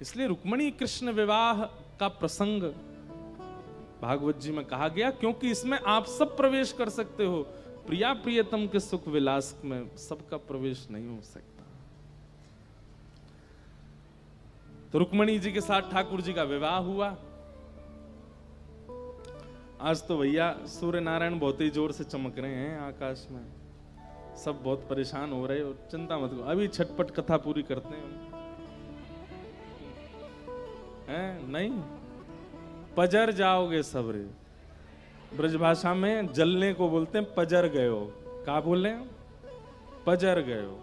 इसलिए रुक्मणी कृष्ण विवाह का प्रसंग भागवत जी में कहा गया, क्योंकि इसमें आप सब प्रवेश कर सकते हो। प्रिया प्रियतम के सुख विलास में सबका प्रवेश नहीं हो सकता। तो रुक्मणी जी के साथ ठाकुर जी का विवाह हुआ। आज तो भैया सूर्य नारायण बहुत ही जोर से चमक रहे हैं आकाश में, सब बहुत परेशान हो रहे हो, चिंता मत करो, अभी छटपट कथा पूरी करते हैं। नहीं पजर जाओगे सबरे, ब्रजभाषा में जलने को बोलते हैं पजर गए हो। क्या बोल रहे हैं, पजर गए हो।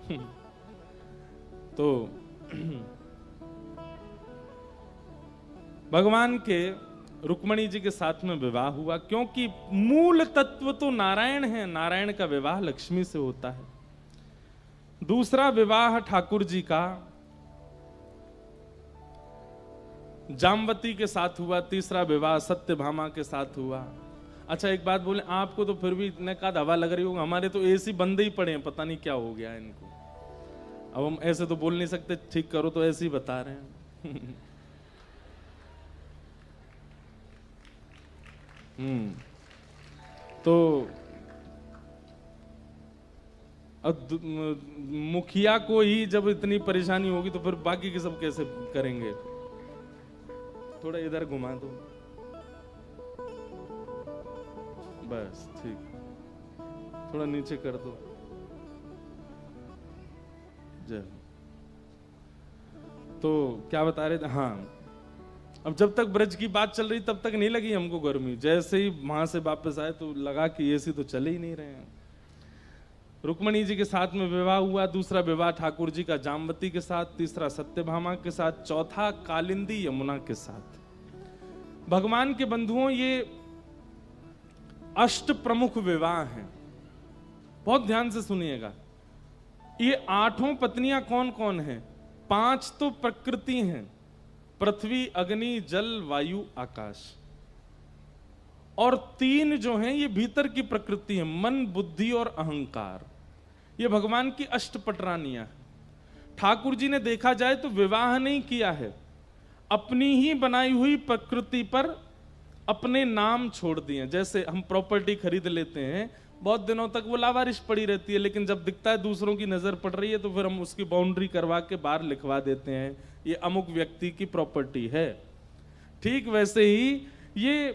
तो भगवान के रुक्मणी जी के साथ में विवाह हुआ, क्योंकि मूल तत्व तो नारायण है, नारायण का विवाह लक्ष्मी से होता है। दूसरा विवाह ठाकुर जी का जामवती के साथ हुआ, तीसरा विवाह सत्यभामा के साथ हुआ। अच्छा एक बात बोले, आपको तो फिर भी इतने का हवा लग रही होगी, हमारे तो एसी बंद ही पड़े हैं, पता नहीं क्या हो गया इनको। अब हम ऐसे तो बोल नहीं सकते ठीक करो, तो ऐसे ही बता रहे हैं। तो अब मुखिया को ही जब इतनी परेशानी होगी तो फिर बाकी के सब कैसे करेंगे। थोड़ा इधर घुमा दो, बस ठीक, थोड़ा नीचे कर दो। जय। तो क्या बता रहे थे, हाँ अब जब तक ब्रज की बात चल रही तब तक नहीं लगी हमको गर्मी, जैसे ही वहां से वापस आए तो लगा कि एसी तो चले ही नहीं रहे हैं। रुक्मणी जी के साथ में विवाह हुआ, दूसरा विवाह ठाकुर जी का जामवती के साथ, तीसरा सत्यभामा के साथ, चौथा कालिंदी यमुना के साथ। भगवान के बंधुओं ये अष्ट प्रमुख विवाह हैं, बहुत ध्यान से सुनिएगा। ये 8 पत्नियां कौन कौन है? 5 तो प्रकृति हैं, पृथ्वी, अग्नि, जल, वायु, आकाश, और 3 जो हैं ये भीतर की प्रकृति है, मन, बुद्धि और अहंकार। ये भगवान की अष्टपटरानियां हैं। ठाकुर जी ने देखा जाए तो विवाह नहीं किया है, अपनी ही बनाई हुई प्रकृति पर अपने नाम छोड़ दिए। जैसे हम प्रॉपर्टी खरीद लेते हैं, बहुत दिनों तक वो लावारिश पड़ी रहती है, लेकिन जब दिखता है दूसरों की नजर पड़ रही है तो फिर हम उसकी बाउंड्री करवा के बाहर लिखवा देते हैं, ये अमुक व्यक्ति की प्रॉपर्टी है। ठीक वैसे ही ये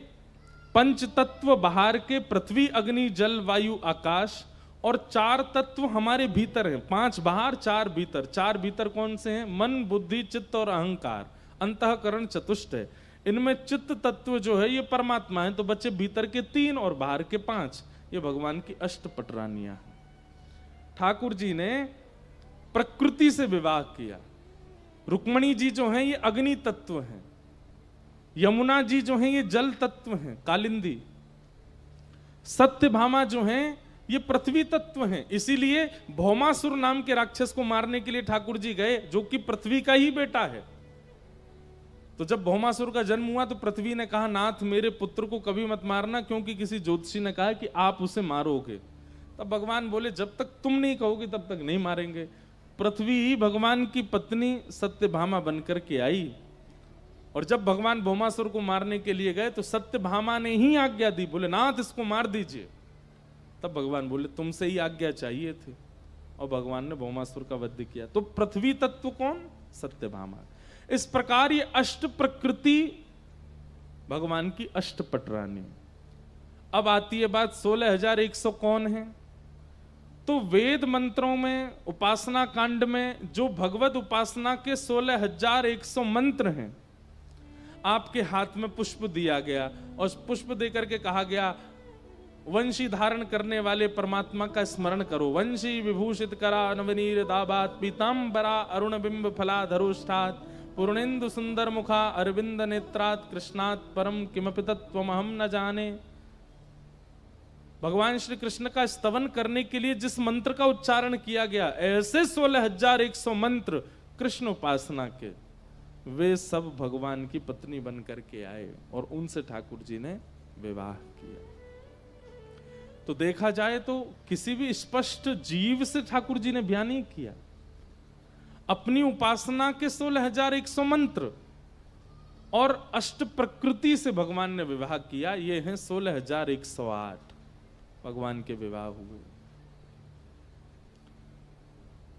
पंच तत्व बाहर के, पृथ्वी, अग्नि, जल, वायु, आकाश, और 4 तत्व हमारे भीतर हैं। 5 बाहर, 4 भीतर। 4 भीतर कौन से हैं? मन, बुद्धि, चित्त और अहंकार। अंतःकरण चतुष्ट है। इनमें चित्त तत्व जो है ये परमात्मा है, तो बच्चे भीतर के 3 और बाहर के 5। ये भगवान की अष्टपटरानियां हैं। ठाकुर जी ने प्रकृति से विवाह किया। रुक्मणी जी जो हैं ये अग्नि तत्व हैं, यमुना जी जो हैं ये जल तत्व हैं, कालिंदी। सत्यभामा जो हैं ये पृथ्वी तत्व हैं। इसीलिए भौमासुर नाम के राक्षस को मारने के लिए ठाकुर जी गए, जो कि पृथ्वी का ही बेटा है। तो जब भौमासुर का जन्म हुआ तो पृथ्वी ने कहा, नाथ मेरे पुत्र को कभी मत मारना, क्योंकि किसी ज्योतिषी ने कहा कि आप उसे मारोगे। तब भगवान बोले, जब तक तुम नहीं कहोगे तब तक नहीं मारेंगे। पृथ्वी ही भगवान की पत्नी सत्यभामा बनकर के आई, और जब भगवान भौमासुर को मारने के लिए गए तो सत्यभामा ने ही आज्ञा दी, बोले नाथ इसको मार दीजिए। तब भगवान बोले तुमसे ही आज्ञा चाहिए थी, और भगवान ने भौमासुर का वध किया। तो पृथ्वी तत्व कौन? सत्यभामा। इस प्रकार ये अष्ट प्रकृति भगवान की अष्टपटरानी। अब आती है बात 16,100 कौन है? तो वेद मंत्रों में, उपासना कांड में जो भगवत उपासना के 16,100 मंत्र हैं, आपके हाथ में पुष्प दिया गया, और पुष्प देकर के कहा गया वंशी धारण करने वाले परमात्मा का स्मरण करो। वंशी विभूषित करा नवनीर दाबात, पीतांबरा अरुण बिंब फला धरुष्ठात, पूर्णेन्दु सुंदर मुखा अरविंद नेत्रात, कृष्णात परम किमपि तत्त्वमहं न जाने। भगवान श्री कृष्ण का स्तवन करने के लिए जिस मंत्र का उच्चारण किया गया, ऐसे 16,100 मंत्र कृष्ण उपासना के, वे सब भगवान की पत्नी बन करके आए, और उनसे ठाकुर जी ने विवाह किया। तो देखा जाए तो किसी भी स्पष्ट जीव से ठाकुर जी ने ब्याह नहीं किया। अपनी उपासना के 16,100 मंत्र और अष्ट प्रकृति से भगवान ने विवाह किया। ये हैं 16,108 भगवान के विवाह हुए।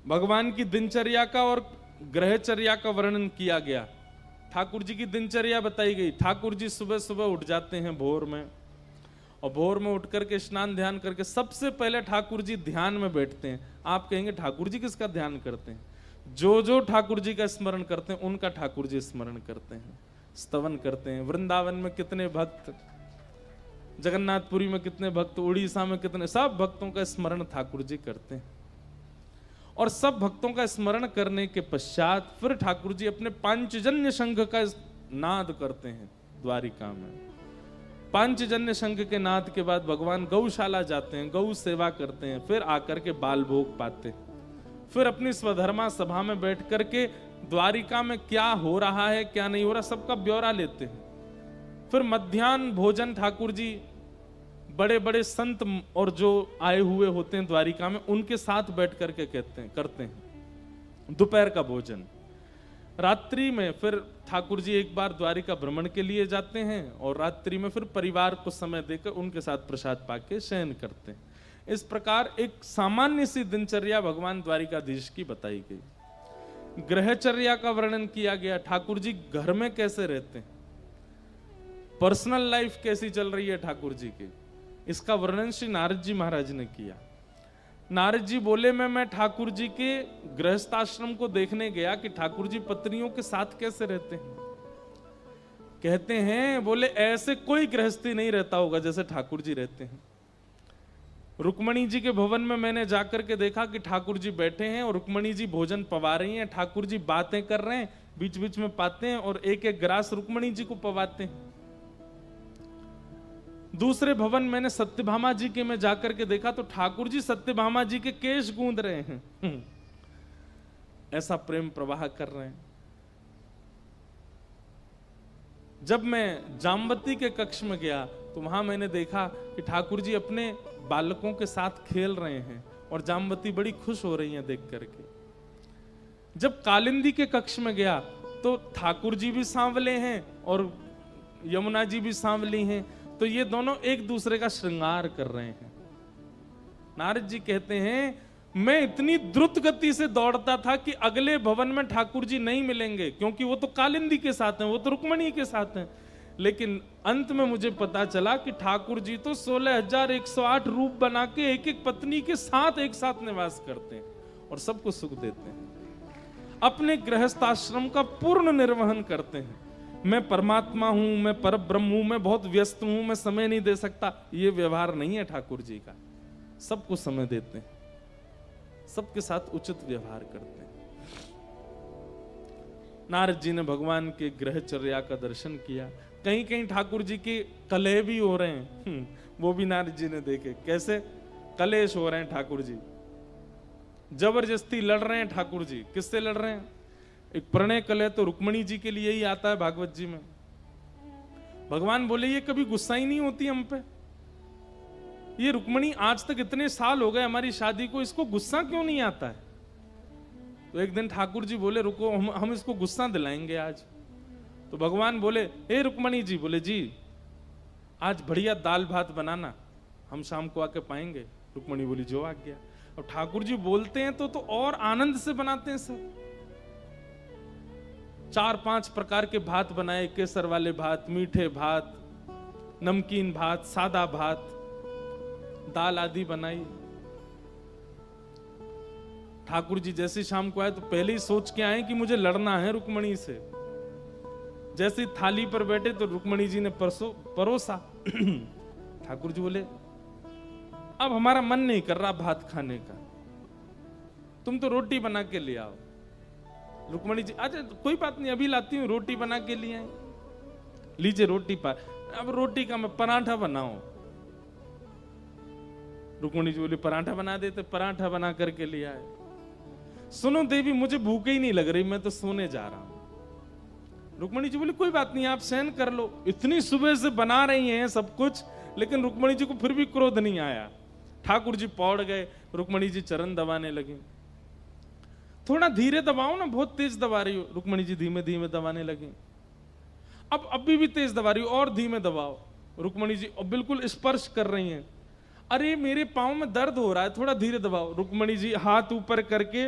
भगवान की दिनचर्या का और ग्रहचर्या का वर्णन किया गया। ठाकुर जी की दिनचर्या बताई गई। ठाकुर जी सुबह सुबह उठ जाते हैं भोर में, और भोर में उठ करके स्नान ध्यान करके सबसे पहले ठाकुर जी ध्यान में बैठते हैं। आप कहेंगे ठाकुर जी किसका ध्यान करते हैं? जो जो ठाकुर जी का स्मरण करते हैं उनका ठाकुर जी स्मरण करते हैं, स्तवन करते हैं। वृंदावन में कितने भक्त, जगन्नाथपुरी में कितने भक्त, उड़ीसा में कितने, सब भक्तों का स्मरण ठाकुर जी करते हैं। और सब भक्तों का स्मरण करने के पश्चात फिर ठाकुर जी अपने पांचजन्य शंख का नाद करते हैं द्वारिका में। पांचजन्य शंख के नाद के बाद भगवान गौशाला जाते हैं, गौ सेवा करते हैं, फिर आकर के बाल भोग पाते हैं। फिर अपनी स्वधर्मा सभा में बैठ करके द्वारिका में क्या हो रहा है क्या नहीं हो रहा सबका ब्यौरा लेते हैं। फिर मध्याह्न भोजन ठाकुर जी बड़े बड़े संत और जो आए हुए होते हैं द्वारिका में उनके साथ बैठ करके करते हैं दोपहर का भोजन। रात्रि में फिर ठाकुर जी एक बार द्वारिका भ्रमण के लिए जाते हैं, और रात्रि में फिर परिवार को समय देकर उनके साथ प्रसाद पाके शयन करते हैं। इस प्रकार एक सामान्य सी दिनचर्या भगवान द्वारिकाधीश की बताई गई। ग्रहचर्या का वर्णन किया गया। ठाकुर जी घर में कैसे रहते हैं, पर्सनल लाइफ कैसी चल रही है ठाकुर जी की, इसका वर्णन श्री नारद जी महाराज ने किया। नारद जी बोले मैं ठाकुर जी के गृहस्थाश्रम को देखने गया कि ठाकुर जी पत्नियों के साथ कैसे रहते हैं। कहते हैं बोले ऐसे कोई गृहस्थी नहीं रहता होगा जैसे ठाकुर जी रहते हैं। रुक्मणी जी के भवन में मैंने जाकर के देखा कि ठाकुर जी बैठे हैं और रुक्मणी जी भोजन पवा रही हैं, ठाकुर जी बातें कर रहे हैं, बीच बीच में पाते हैं और एक एक ग्रास रुक्मणी जी को पवाते हैं। दूसरे भवन मैंने सत्यभामा जी के में जाकर के देखा तो ठाकुर जी सत्यभामा जी के केश गूंद रहे हैं। ऐसा प्रेम प्रवाह कर रहे हैं। जब मैं जामवती के कक्ष में गया तो वहां मैंने देखा कि ठाकुर जी अपने बालकों के साथ खेल रहे हैं और जामवती बड़ी खुश हो रही हैं देख करके। जब कालिंदी के कक्ष में गया तो ठाकुर जी भी सांवले हैं और यमुना जी भी सांवली हैं, तो ये दोनों एक दूसरे का श्रृंगार कर रहे हैं। नारद जी कहते हैं मैं इतनी द्रुत गति से दौड़ता था कि अगले भवन में ठाकुर जी नहीं मिलेंगे, क्योंकि वो तो कालिंदी के साथ हैं, वो तो रुक्मणी के साथ हैं। लेकिन अंत में मुझे पता चला कि ठाकुर जी तो 16,108 रूप बना के एक एक पत्नी के साथ एक साथ निवास करते हैं और सबको सुख देते हैं, अपने गृहस्थाश्रम का पूर्ण निर्वहन करते हैं। मैं परमात्मा हूं, मैं परब्रह्म हूं, मैं बहुत व्यस्त हूं, मैं समय नहीं दे सकता, ये व्यवहार नहीं है ठाकुर जी का। सबको समय देते हैं, सबके साथ उचित व्यवहार करते हैं। नारद जी ने भगवान के ग्रहचर्या का दर्शन किया। कहीं कहीं ठाकुर जी के कलह भी हो रहे हैं, वो भी नारद जी ने देखे। कैसे कलेश हो रहे हैं ठाकुर जी, जबरदस्ती लड़ रहे हैं ठाकुर जी। किससे लड़ रहे हैं? एक प्रणय कलह तो रुक्मणी जी के लिए ही आता है भागवत जी में। भगवान बोले ये कभी गुस्सा ही नहीं होती हम पे, ये रुक्मणी आज तक इतने साल हो गए हमारी शादी को, इसको गुस्सा क्यों नहीं आता है? तो एक दिन ठाकुर जी बोले रुको, हम इसको गुस्सा दिलाएंगे आज। तो भगवान बोले ए रुक्मणी जी, बोले जी आज बढ़िया दाल भात बनाना, हम शाम को आके पाएंगे। रुक्मणी बोली जो आ गया। और ठाकुर जी बोलते हैं तो और आनंद से बनाते हैं सब। 4-5 प्रकार के भात बनाए, केसर वाले भात, मीठे भात, नमकीन भात, सादा भात, दाल आदि बनाई। ठाकुर जी जैसे शाम को आए तो पहले ही सोच के आए कि मुझे लड़ना है रुक्मणी से। जैसे थाली पर बैठे तो रुक्मणी जी ने परोसा। ठाकुर जी बोले अब हमारा मन नहीं कर रहा भात खाने का, तुम तो रोटी बना के ले आओ। रुक्मणी जी अच्छा कोई बात नहीं, अभी लाती हूँ, रोटी बना के लिए आई। लीजिए रोटी पर, अब रोटी का मैं पराठा बनाओ। रुक्मणी जी बोली पराठा बना देते, पराठा बना करके ले आए। सुनो देवी मुझे भूख ही नहीं लग रही, मैं तो सोने जा रहा हूं। रुक्मणी जी बोली कोई बात नहीं, आप सहन कर लो। इतनी सुबह से बना रही हैं सब कुछ, लेकिन रुक्मणी जी को फिर भी क्रोध नहीं आया। ठाकुर जी पौड़ गए, रुक्मणी जी चरण दबाने लगी। थोड़ा धीरे दबाओ ना, बहुत तेज दबा रही हो। रुक्मणी जी धीमे धीमे दबाने लगी। अब अभी भी तेज दबा रही हो, और धीमे दबाओ। रुक्मणी जी अब बिल्कुल स्पर्श कर रही हैं। अरे मेरे पांव में दर्द हो रहा है, थोड़ा धीरे दबाओ। रुक्मणी जी हाथ ऊपर करके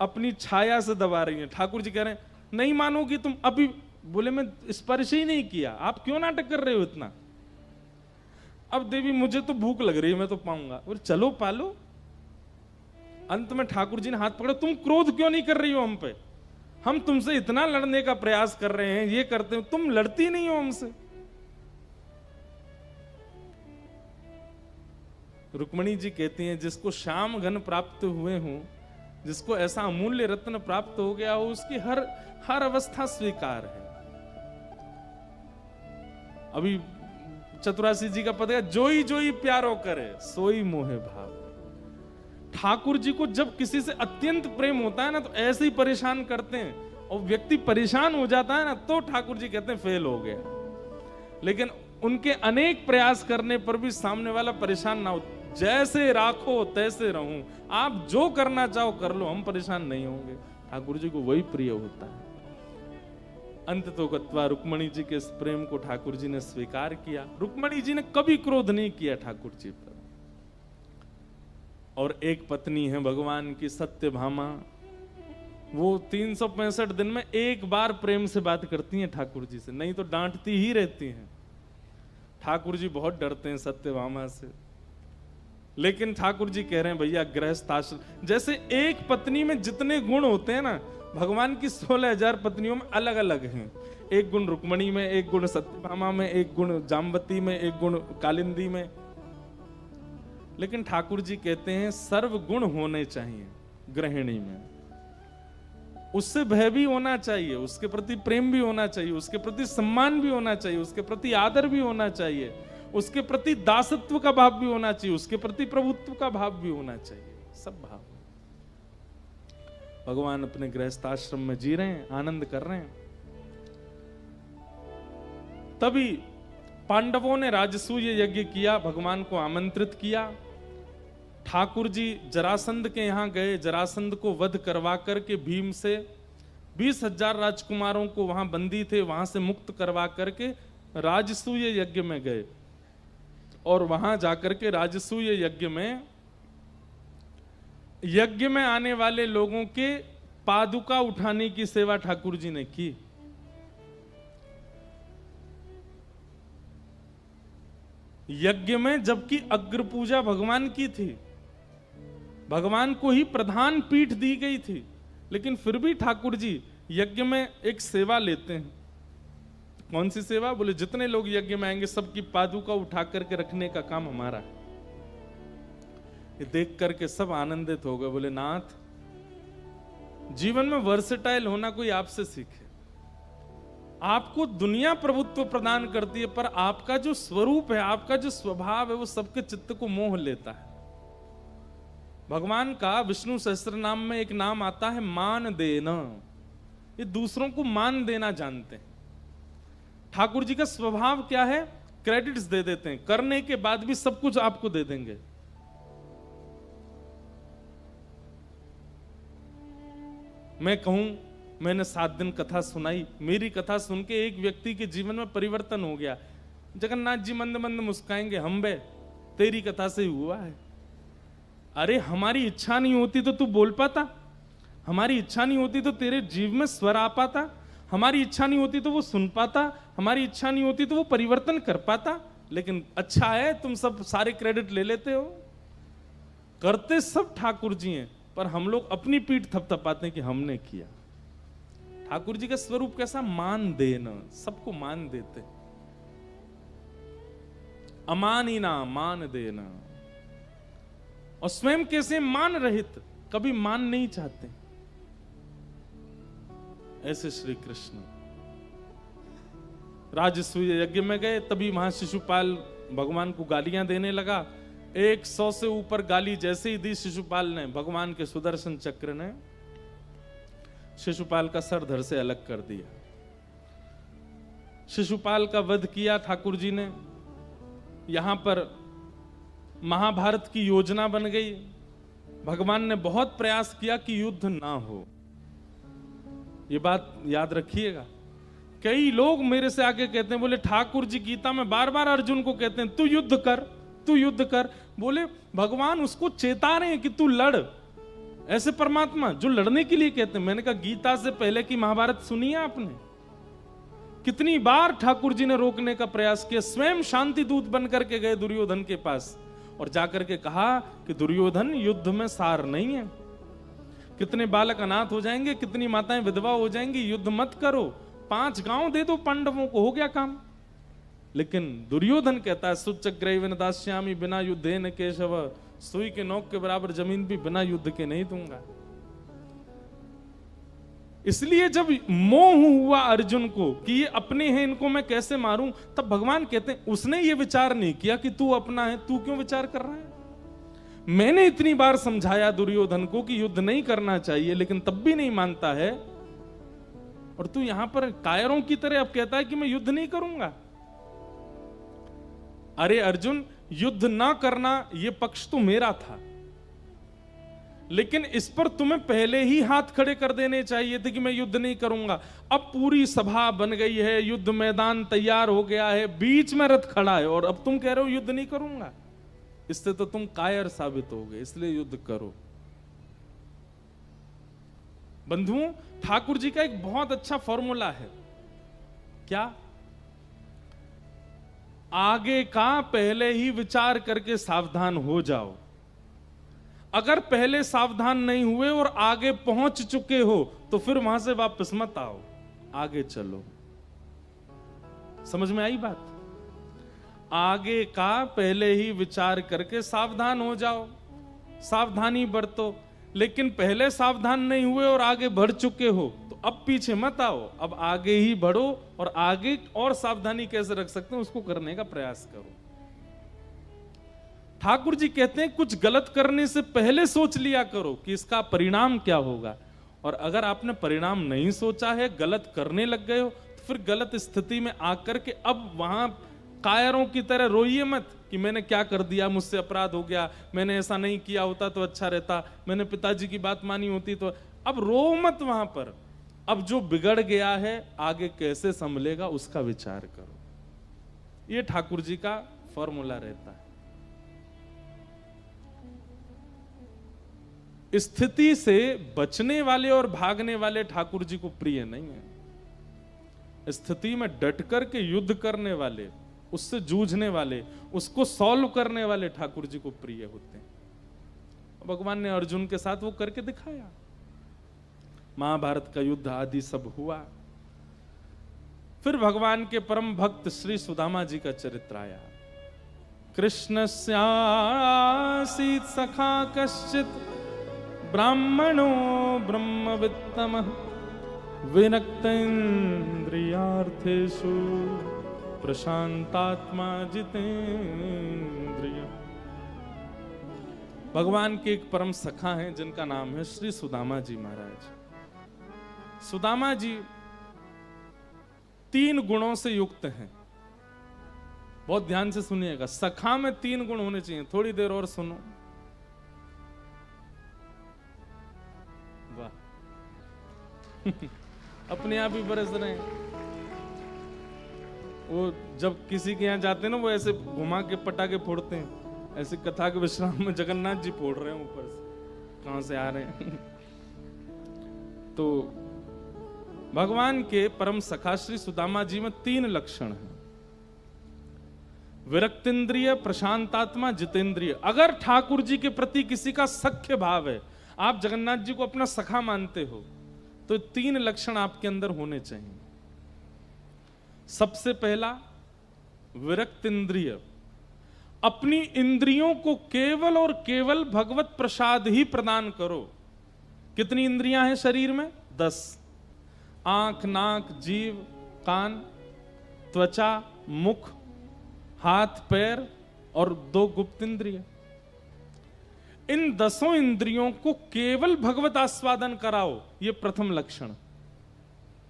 अपनी छाया से दबा रही हैं। ठाकुर जी कह रहे हैं नहीं मानोगी तुम अभी। बोले मैं स्पर्श ही नहीं किया, आप क्यों नाटक कर रहे हो इतना? अब देवी मुझे तो भूख लग रही है, मैं तो पाऊंगा। बोले चलो पालो। अंत में ठाकुर जी ने हाथ पकड़ा, तुम क्रोध क्यों नहीं कर रही हो हम पे? हम तुमसे इतना लड़ने का प्रयास कर रहे हैं, ये करते हो, तुम लड़ती नहीं हो हमसे। रुक्मणी जी कहती हैं जिसको श्याम घन प्राप्त हुए हों, जिसको ऐसा अमूल्य रत्न प्राप्त हो गया हो, उसकी हर अवस्था स्वीकार है। अभी चतुरासी जी का पद है, जोई जोई प्यारो करे सोई मोहे भाव। ठाकुर जी को जब किसी से अत्यंत प्रेम होता है ना, तो ऐसे ही परेशान करते हैं, और व्यक्ति परेशान हो जाता है ना, तो ठाकुर जी कहते हैं फेल हो गया। लेकिन उनके अनेक प्रयास करने पर भी सामने वाला परेशान ना हो। जैसे राखो तैसे रहूं, आप जो करना चाहो कर लो, हम परेशान नहीं होंगे। ठाकुर जी को वही प्रिय होता है। अंत तो गत्वा रुक्मणी जी के इस प्रेम को ठाकुर जी ने स्वीकार किया। रुक्मणी जी ने कभी क्रोध नहीं किया ठाकुर जी पर। और एक पत्नी है भगवान की सत्यभामा, वो 365 दिन में एक बार प्रेम से बात करती हैं ठाकुर जी से, नहीं तो डांटती ही रहती हैं। ठाकुर जी बहुत डरते हैं सत्यभामा से, लेकिन ठाकुर जी कह रहे हैं भैया गृहस्थाश्रम, जैसे एक पत्नी में जितने गुण होते हैं ना, भगवान की 16,000 पत्नियों में अलग अलग हैं। एक गुण रुक्मणी में, एक गुण सत्यभामा में, एक गुण जामवती में, एक गुण कालिंदी में। लेकिन ठाकुर जी कहते हैं सर्व गुण होने चाहिए गृहिणी में। उससे भय भी होना चाहिए, उसके प्रति प्रेम भी होना चाहिए, उसके प्रति सम्मान भी होना चाहिए, उसके प्रति आदर भी होना चाहिए, उसके प्रति दासत्व का भाव भी होना चाहिए, उसके प्रति प्रभुत्व का भाव भी होना चाहिए, सब भाव। भगवान अपने गृहस्थ आश्रम में जी रहे हैं, आनंद कर रहे हैं। तभी पांडवों ने राजसूय यज्ञ किया, भगवान को आमंत्रित किया। ठाकुर जी जरासंध के यहां गए, जरासंध को वध करवा करके भीम से 20,000 राजकुमारों को वहां बंदी थे, वहां से मुक्त करवा करके राजसूय यज्ञ में गए। और वहां जाकर के राजसूय यज्ञ में आने वाले लोगों के पादुका उठाने की सेवा ठाकुर जी ने की। यज्ञ में जबकि अग्र पूजा भगवान की थी, भगवान को ही प्रधान पीठ दी गई थी, लेकिन फिर भी ठाकुर जी यज्ञ में एक सेवा लेते हैं। कौन सी सेवा? बोले जितने लोग यज्ञ में आएंगे सबकी पादुका उठा करके रखने का काम हमारा है। ये देख करके सब आनंदित हो गए। बोले नाथ, जीवन में वर्सेटाइल होना कोई आपसे सीखे। आपको दुनिया प्रभुत्व प्रदान करती है, पर आपका जो स्वरूप है, आपका जो स्वभाव है, वो सबके चित्त को मोह लेता है। भगवान का विष्णु सहस्त्र नाम में एक नाम आता है मान देना। ये दूसरों को मान देना जानते हैं। ठाकुर जी का स्वभाव क्या है? क्रेडिट्स दे देते हैं, करने के बाद भी सब कुछ आपको दे देंगे। मैं कहूं मैंने 7 दिन कथा सुनाई, मेरी कथा सुन के एक व्यक्ति के जीवन में परिवर्तन हो गया। जगन्नाथ जी मंद मंद मुस्काएंगे, हम बे तेरी कथा से ही हुआ है। अरे हमारी इच्छा नहीं होती तो तू बोल पाता? हमारी इच्छा नहीं होती तो तेरे जीव में स्वर आ पाता? हमारी इच्छा नहीं होती तो वो सुन पाता? हमारी इच्छा नहीं होती तो वो परिवर्तन कर पाता? लेकिन अच्छा है तुम सब सारे क्रेडिट ले लेते हो। करते सब ठाकुर जी हैं, पर हम लोग अपनी पीठ थपथपाते हैं कि हमने किया। ठाकुर जी का स्वरूप कैसा? मान देना, सबको मान देते। अमानिना, मान देना। और स्वयं कैसे? मान रहित, कभी मान नहीं चाहते। ऐसे श्री कृष्ण राजसूय यज्ञ में गए, तभी वहां शिशुपाल भगवान को गालियां देने लगा। 100 से ऊपर गाली जैसे ही दी शिशुपाल ने, भगवान के सुदर्शन चक्र ने शिशुपाल का सर धड़ से अलग कर दिया। शिशुपाल का वध किया ठाकुर जी ने। यहां पर महाभारत की योजना बन गई। भगवान ने बहुत प्रयास किया कि युद्ध ना हो। ये बात याद रखिएगा। कई लोग मेरे से आके कहते हैं, बोले ठाकुर जी गीता में बार बार अर्जुन को कहते हैं तू युद्ध कर, तू युद्ध कर। बोले भगवान उसको चेता रहे हैं कि तू लड़। ऐसे परमात्मा जो लड़ने के लिए कहते हैं। मैंने कहा गीता से पहले की महाभारत सुनी है आपने? कितनी बार ठाकुर जी ने रोकने का प्रयास किया। स्वयं शांति दूत बनकर के गए दुर्योधन के पास और जाकर के कहा कि दुर्योधन युद्ध में सार नहीं है। कितने बालक अनाथ हो जाएंगे, कितनी माताएं विधवा हो जाएंगी, युद्ध मत करो, 5 गांव दे दो पांडवों को, हो गया काम। लेकिन दुर्योधन कहता है सुचग्रैव न दास्यामि बिना युद्धेन केशव, सुई के नोक के बराबर जमीन भी बिना युद्ध के नहीं दूंगा। इसलिए जब मोह हुआ अर्जुन को कि ये अपने हैं, इनको मैं कैसे मारूं, तब भगवान कहते हैं उसने ये विचार नहीं किया कि तू अपना है, तू क्यों विचार कर रहा है। मैंने इतनी बार समझाया दुर्योधन को कि युद्ध नहीं करना चाहिए, लेकिन तब भी नहीं मानता है। और तू यहां पर कायरों की तरह अब कहता है कि मैं युद्ध नहीं करूंगा। अरे अर्जुन, युद्ध ना करना यह पक्ष तो मेरा था, लेकिन इस पर तुम्हें पहले ही हाथ खड़े कर देने चाहिए थे कि मैं युद्ध नहीं करूंगा। अब पूरी सभा बन गई है, युद्ध मैदान तैयार हो गया है, बीच में रथ खड़ा है, और अब तुम कह रहे हो युद्ध नहीं करूंगा। इससे तो तुम कायर साबित हो गए, इसलिए युद्ध करो। बंधुओं, ठाकुर जी का एक बहुत अच्छा फॉर्मूला है। क्या? आगे का पहले ही विचार करके सावधान हो जाओ। अगर पहले सावधान नहीं हुए और आगे पहुंच चुके हो तो फिर वहां से वापस मत आओ, आगे चलो। समझ में आई बात? आगे का पहले ही विचार करके सावधान हो जाओ, सावधानी बरतो। लेकिन पहले सावधान नहीं हुए और आगे बढ़ चुके हो तो अब पीछे मत आओ, अब आगे ही बढ़ो, और आगे और सावधानी कैसे रख सकते हैं उसको करने का प्रयास करो। ठाकुर जी कहते हैं कुछ गलत करने से पहले सोच लिया करो कि इसका परिणाम क्या होगा, और अगर आपने परिणाम नहीं सोचा है, गलत करने लग गए हो, तो फिर गलत स्थिति में आकर के अब वहां कायरों की तरह रोइए मत कि मैंने क्या कर दिया, मुझसे अपराध हो गया, मैंने ऐसा नहीं किया होता तो अच्छा रहता, मैंने पिताजी की बात मानी होती तो। अब रो मत वहां पर। अब जो बिगड़ गया है आगे कैसे संभलेगा उसका विचार करो। ये ठाकुर जी का फॉर्मूला रहता है। स्थिति से बचने वाले और भागने वाले ठाकुर जी को प्रिय नहीं है। स्थिति में डट करके युद्ध करने वाले, उससे जूझने वाले, उसको सॉल्व करने वाले ठाकुर जी को प्रिय होते हैं। भगवान ने अर्जुन के साथ वो करके दिखाया। महाभारत का युद्ध आदि सब हुआ। फिर भगवान के परम भक्त श्री सुदामा जी का चरित्र आया। कृष्णस्यासीत् सखा कश्चित् ब्राह्मणो ब्रह्मवित्तमः विनक्तेन्द्रियार्थेषु प्रशांतात्मा जितेन्द्रिय। भगवान के एक परम सखा हैं जिनका नाम है श्री सुदामा जी महाराज। सुदामा जी 3 गुणों से युक्त हैं। बहुत ध्यान से सुनिएगा, सखा में 3 गुण होने चाहिए। थोड़ी देर और सुनो। वाह अपने आप ही बरस रहे हैं। वो जब किसी के यहां जाते हैं ना, वो ऐसे घुमा के पटाखे फोड़ते हैं। ऐसे कथा के विश्राम में जगन्नाथ जी फोड़ रहे हैं ऊपर से, कहां से आ रहे हैं। तो भगवान के परम सखा श्री सुदामा जी में 3 लक्षण हैं। विरक्तेंद्रिय, प्रशांतात्मा, जितेंद्रिय। अगर ठाकुर जी के प्रति किसी का सख्य भाव है, आप जगन्नाथ जी को अपना सखा मानते हो, तो 3 लक्षण आपके अंदर होने चाहिए। सबसे पहला विरक्तेंद्रिय। अपनी इंद्रियों को केवल और केवल भगवत प्रसाद ही प्रदान करो। कितनी इंद्रियां हैं शरीर में? 10। आंख, नाक, जीव, कान, त्वचा, मुख, हाथ, पैर और 2 गुप्त इंद्रिय। इन 10 इंद्रियों को केवल भगवत आस्वादन कराओ, यह प्रथम लक्षण।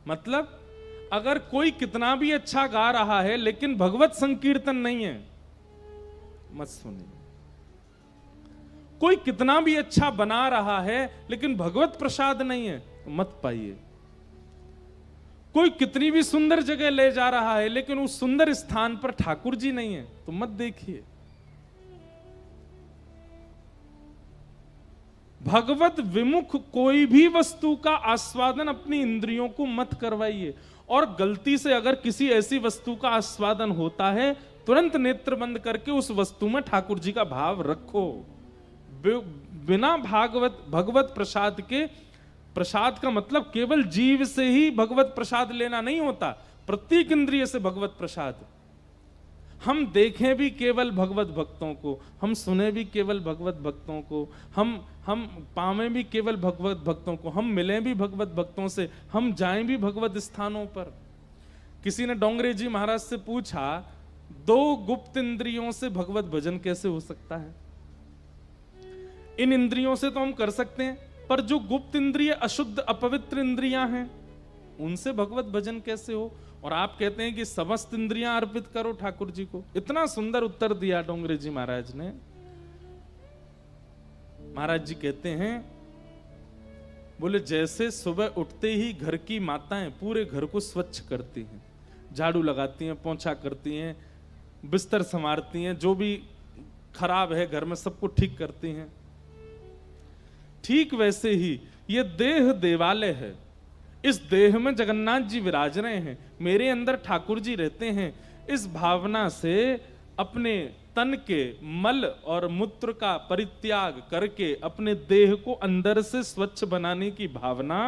मतलब अगर कोई कितना भी अच्छा गा रहा है लेकिन भगवत संकीर्तन नहीं है, मत सुनिए। कोई कितना भी अच्छा बना रहा है लेकिन भगवत प्रसाद नहीं है, मत पाइए। कोई कितनी भी सुंदर जगह ले जा रहा है लेकिन उस सुंदर स्थान पर ठाकुर जी नहीं है, तो मत देखिए। भगवत विमुख कोई भी वस्तु का आस्वादन अपनी इंद्रियों को मत करवाइए। और गलती से अगर किसी ऐसी वस्तु का आस्वादन होता है, तुरंत नेत्र बंद करके उस वस्तु में ठाकुर जी का भाव रखो। बिना भगवत प्रसाद के, प्रसाद का मतलब केवल जीव से ही भगवत प्रसाद लेना नहीं होता, प्रत्येक इंद्रिय से भगवत प्रसाद। हम देखें भी केवल भगवत भक्तों को, हम सुने भी केवल भगवत भक्तों को, हम पावें भी केवल भगवत भक्तों को, हम मिलें भी भगवत भक्तों से, हम जाएं भी भगवत स्थानों पर। किसी ने डोंगरे जी महाराज से पूछा, 2 गुप्त इंद्रियों से भगवत भजन कैसे हो सकता है? इन इंद्रियों से तो हम कर सकते हैं, पर जो गुप्त इंद्रिय अशुद्ध अपवित्र इंद्रियां हैं, उनसे भगवत भजन कैसे हो? और आप कहते हैं कि समस्त इंद्रियां अर्पित करो ठाकुर जी को। इतना सुंदर उत्तर दिया डोंगरे जी महाराज ने। महाराज जी कहते हैं, बोले जैसे सुबह उठते ही घर की माताएं पूरे घर को स्वच्छ करती हैं, झाड़ू लगाती हैं, पोंछा करती हैं, बिस्तर संवारती हैं, जो भी खराब है घर में सबको ठीक करती हैं, ठीक वैसे ही ये देह देवालय है। इस देह में जगन्नाथ जी विराज रहे हैं, मेरे अंदर ठाकुर जी रहते हैं। इस भावना से अपने तन के मल और मूत्र का परित्याग करके अपने देह को अंदर से स्वच्छ बनाने की भावना,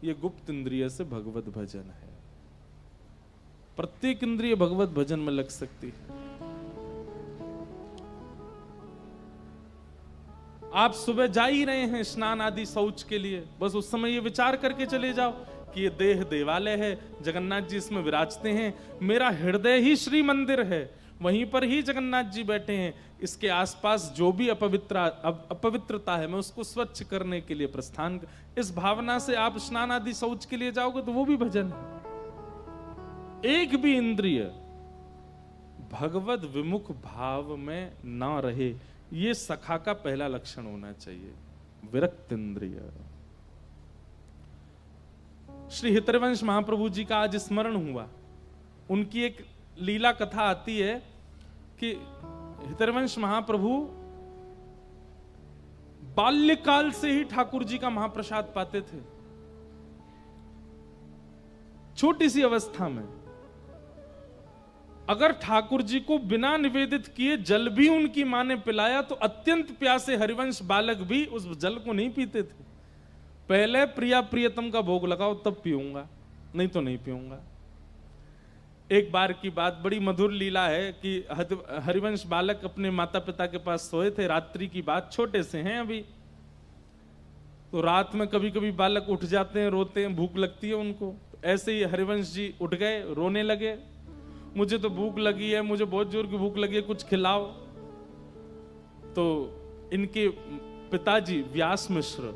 ये गुप्त इंद्रिय से भगवत भजन है। प्रत्येक इंद्रिय भगवत भजन में लग सकती है। आप सुबह जा ही रहे हैं स्नान आदि शौच के लिए, बस उस समय ये विचार करके चले जाओ कि ये देह देवालय है, जगन्नाथ जी इसमें विराजते हैं, मेरा हृदय ही श्री मंदिर है। वहीं पर ही जगन्नाथ जी बैठे हैं। इसके आसपास जो भी अपवित्रता है मैं उसको स्वच्छ करने के लिए प्रस्थान। इस भावना से आप स्नान आदि शौच के लिए जाओगे तो वो भी भजन है। एक भी इंद्रिय भगवद विमुख भाव में ना रहे, ये सखा का पहला लक्षण होना चाहिए, विरक्त इंद्रिय। श्री हितरवंश महाप्रभु जी का आज स्मरण हुआ। उनकी एक लीला कथा आती है कि हितरवंश महाप्रभु बाल्यकाल से ही ठाकुर जी का महाप्रसाद पाते थे। छोटी सी अवस्था में अगर ठाकुर जी को बिना निवेदित किए जल भी उनकी मां ने पिलाया तो अत्यंत प्यासे हरिवंश बालक भी उस जल को नहीं पीते थे। पहले प्रिया प्रियतम का भोग लगाओ तब पीऊंगा, नहीं तो नहीं पीऊंगा। एक बार की बात, बड़ी मधुर लीला है कि हरिवंश बालक अपने माता पिता के पास सोए थे। रात्रि की बात, छोटे से हैं अभी, तो रात में कभी कभी बालक उठ जाते हैं, रोते हैं, भूख लगती है उनको। ऐसे ही हरिवंश जी उठ गए, रोने लगे, मुझे तो भूख लगी है, मुझे बहुत जोर की भूख लगी है, कुछ खिलाओ। तो इनके पिताजी व्यास मिश्र,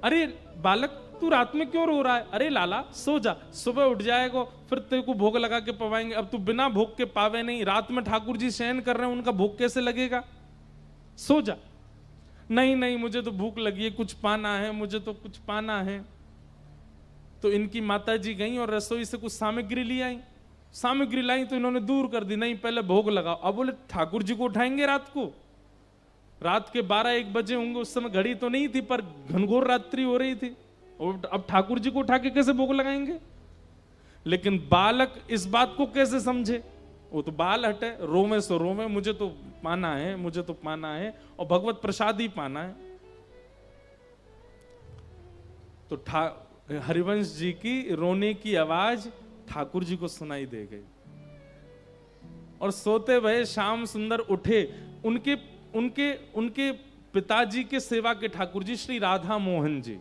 अरे बालक तू रात में क्यों रो रहा है? अरे लाला सो जा, सुबह उठ जाएगा, फिर तेरे को भोग लगा के पवाएंगे। अब तू बिना भोग के पावे नहीं, रात में ठाकुर जी शयन कर रहे हैं, उनका भोग कैसे लगेगा? सो जा। नहीं नहीं मुझे तो भूख लगी है, कुछ पाना है, मुझे तो कुछ पाना है। तो इनकी माता जी गई और रसोई से कुछ सामग्री ले आई। सामग्री लाई तो इन्होंने दूर कर दी, नहीं पहले भोग लगाओ। अब बोले ठाकुर जी को उठाएंगे रात को, रात के 12-1 बजे होंगे, उस समय घड़ी तो नहीं थी पर घनघोर रात्रि हो रही थी, और अब ठाकुर जी को उठा के कैसे भोग लगाएंगे? लेकिन बालक इस बात को कैसे समझे? वो तो बाल हटे, रोवे सो रोवे, मुझे तो पाना है, मुझे तो पाना है, और भगवत प्रसाद ही पाना है। तो हरिवंश जी की रोने की आवाज ठाकुर जी को सुनाई दे गई, और सोते भये श्याम सुंदर उठे। उनके उनके उनके पिताजी के सेवा के ठाकुर जी श्री राधा मोहन जी,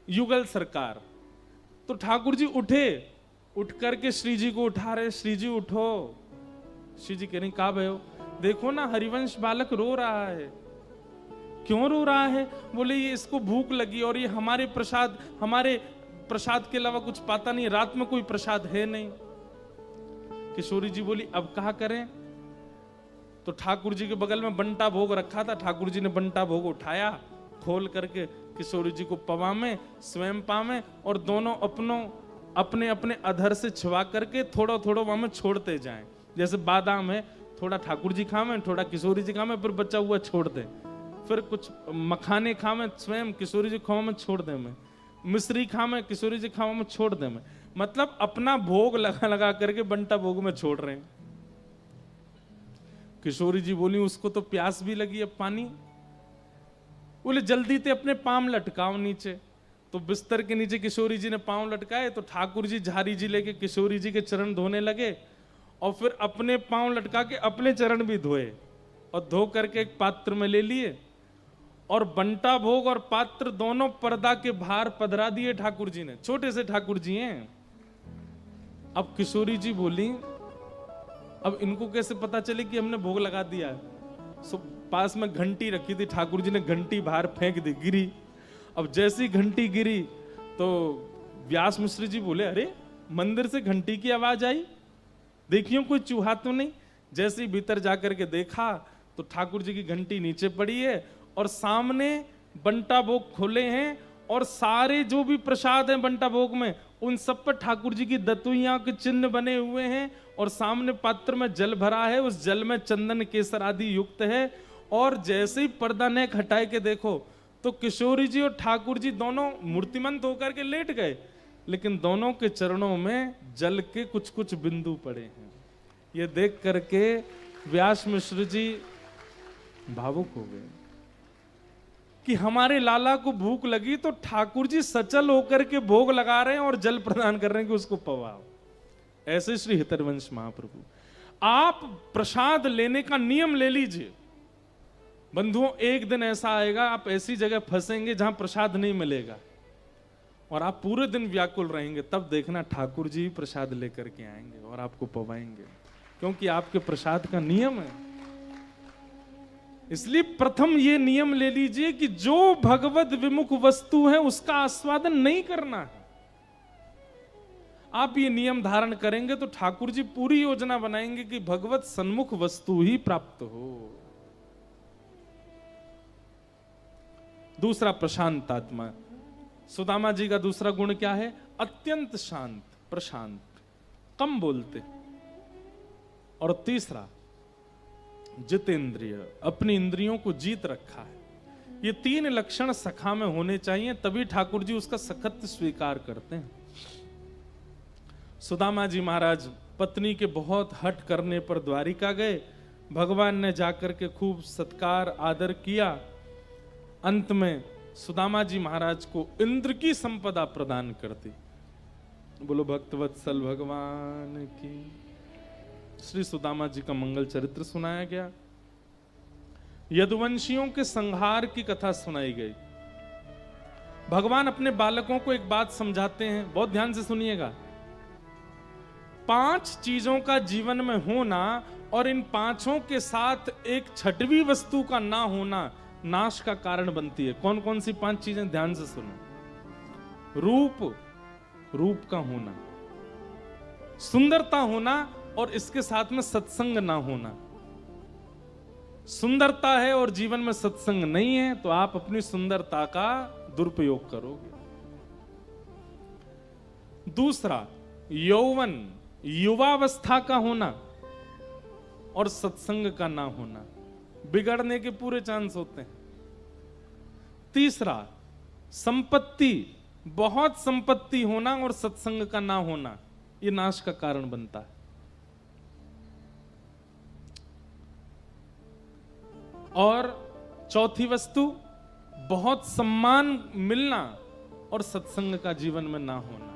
युगल सरकार। तो ठाकुर जी उठे, उठ करके श्री जी को उठा रहे, श्री जी उठो। श्री जी कह रही कहा भयो? देखो ना हरिवंश बालक रो रहा है। क्यों रो रहा है? बोले ये इसको भूख लगी और ये हमारे प्रसाद के अलावा कुछ पाता नहीं, रात में कोई प्रसाद है नहीं। किशोरी जी बोली अब कहा करें? तो ठाकुर जी के बगल में बंटा भोग रखा था, ठाकुर जी ने बंटा भोग उठाया, खोल करके किशोरी जी को पवा में, स्वयं पा में, और दोनों अपने अपने अधर से छिवा करके थोड़ा थोड़ा वहां में छोड़ते जाएं। जैसे बादाम है, थोड़ा ठाकुर जी खावे, थोड़ा किशोरी जी खावे, फिर बचा हुआ छोड़ दे। फिर कुछ मखाने खावे स्वयं, किशोरी जी खावे में छोड़ दे में, मिश्री खावे, किशोरी जी खावे में छोड़ दे में। मतलब अपना भोग लगा लगा करके बंटा भोग में छोड़ रहे हैं। किशोरी जी बोली उसको तो प्यास भी लगी, अब पानी। बोले जल्दी ते अपने पांव लटकाओ नीचे। तो बिस्तर के नीचे किशोरी जी ने पांव लटकाए, तो ठाकुर जी झारी जी लेके किशोरी जी के चरण धोने लगे, और फिर अपने पांव लटका के अपने चरण भी धोए, और धो करके एक पात्र में ले लिए, और बंटा भोग और पात्र दोनों पर्दा के बाहर पधरा दिए ठाकुर जी ने। छोटे से ठाकुर जी हैं। अब किशोरी जी बोली अब इनको कैसे पता चले कि हमने भोग लगा दिया? पास में घंटी रखी थी, ठाकुर जी ने घंटी बाहर फेंक दी, गिरी। अब जैसी घंटी गिरी तो व्यास मिश्र जी बोले अरे मंदिर से घंटी की आवाज आई, देखियो कोई चूहा तो नहीं। जैसे ही भीतर जाकर के देखा तो ठाकुर जी की घंटी नीचे पड़ी है, और सामने बंटा भोग खोले हैं, और सारे जो भी प्रसाद हैं बंटा भोग में, उन सब पर ठाकुर जी की दतुइयां के चिन्ह बने हुए हैं, और सामने पात्र में जल भरा है, उस जल में चंदन केसर आदि युक्त है। और जैसे ही पर्दा ने हटाए के देखो तो किशोरी जी और ठाकुर जी दोनों मूर्तिमंत होकर के लेट गए, लेकिन दोनों के चरणों में जल के कुछ कुछ बिंदु पड़े हैं। ये देख करके व्यास मिश्र जी भावुक हो गए कि हमारे लाला को भूख लगी तो ठाकुर जी सचल होकर के भोग लगा रहे हैं और जल प्रदान कर रहे हैं कि उसको पवाओ। ऐसे श्री हितरवंश महाप्रभु, आप प्रसाद लेने का नियम ले लीजिए। बंधुओं एक दिन ऐसा आएगा आप ऐसी जगह फंसेंगे जहां प्रसाद नहीं मिलेगा, और आप पूरे दिन व्याकुल रहेंगे, तब देखना ठाकुर जी प्रसाद लेकर के आएंगे और आपको पवाएंगे, क्योंकि आपके प्रसाद का नियम है। इसलिए प्रथम ये नियम ले लीजिए कि जो भगवत विमुख वस्तु है उसका आस्वादन नहीं करना है। आप ये नियम धारण करेंगे तो ठाकुर जी पूरी योजना बनाएंगे कि भगवत सन्मुख वस्तु ही प्राप्त हो। दूसरा, प्रशांत आत्मा। सुदामा जी का दूसरा गुण क्या है? अत्यंत शांत, प्रशांत, कम बोलते। और तीसरा, जितेंद्रिय, अपनी इंद्रियों को जीत रखा है। ये तीन लक्षण सखा में होने चाहिए, तभी ठाकुर जी उसका सखत स्वीकार करते हैं। सुदामा जी महाराज पत्नी के बहुत हट करने पर द्वारिका गए। भगवान ने जाकर के खूब सत्कार आदर किया। अंत में सुदामा जी महाराज को इंद्र की संपदा प्रदान कर दी। बोलो भक्तवत्सल भगवान की। श्री सुदामा जी का मंगल चरित्र सुनाया गया। यदुवंशियों के संहार की कथा सुनाई गई। भगवान अपने बालकों को एक बात समझाते हैं, बहुत ध्यान से सुनिएगा। 5 चीजों का जीवन में होना और इन 5 के साथ एक छठवीं वस्तु का ना होना नाश का कारण बनती है। कौन कौन सी 5 चीजें? ध्यान से सुनो। रूप, रूप का होना, सुंदरता होना और इसके साथ में सत्संग ना होना। सुंदरता है और जीवन में सत्संग नहीं है तो आप अपनी सुंदरता का दुरुपयोग करोगे। दूसरा, यौवन, युवावस्था का होना और सत्संग का ना होना, बिगड़ने के पूरे चांस होते हैं। तीसरा, संपत्ति, बहुत संपत्ति होना और सत्संग का ना होना, ये नाश का कारण बनता है। और चौथी वस्तु, बहुत सम्मान मिलना और सत्संग का जीवन में ना होना।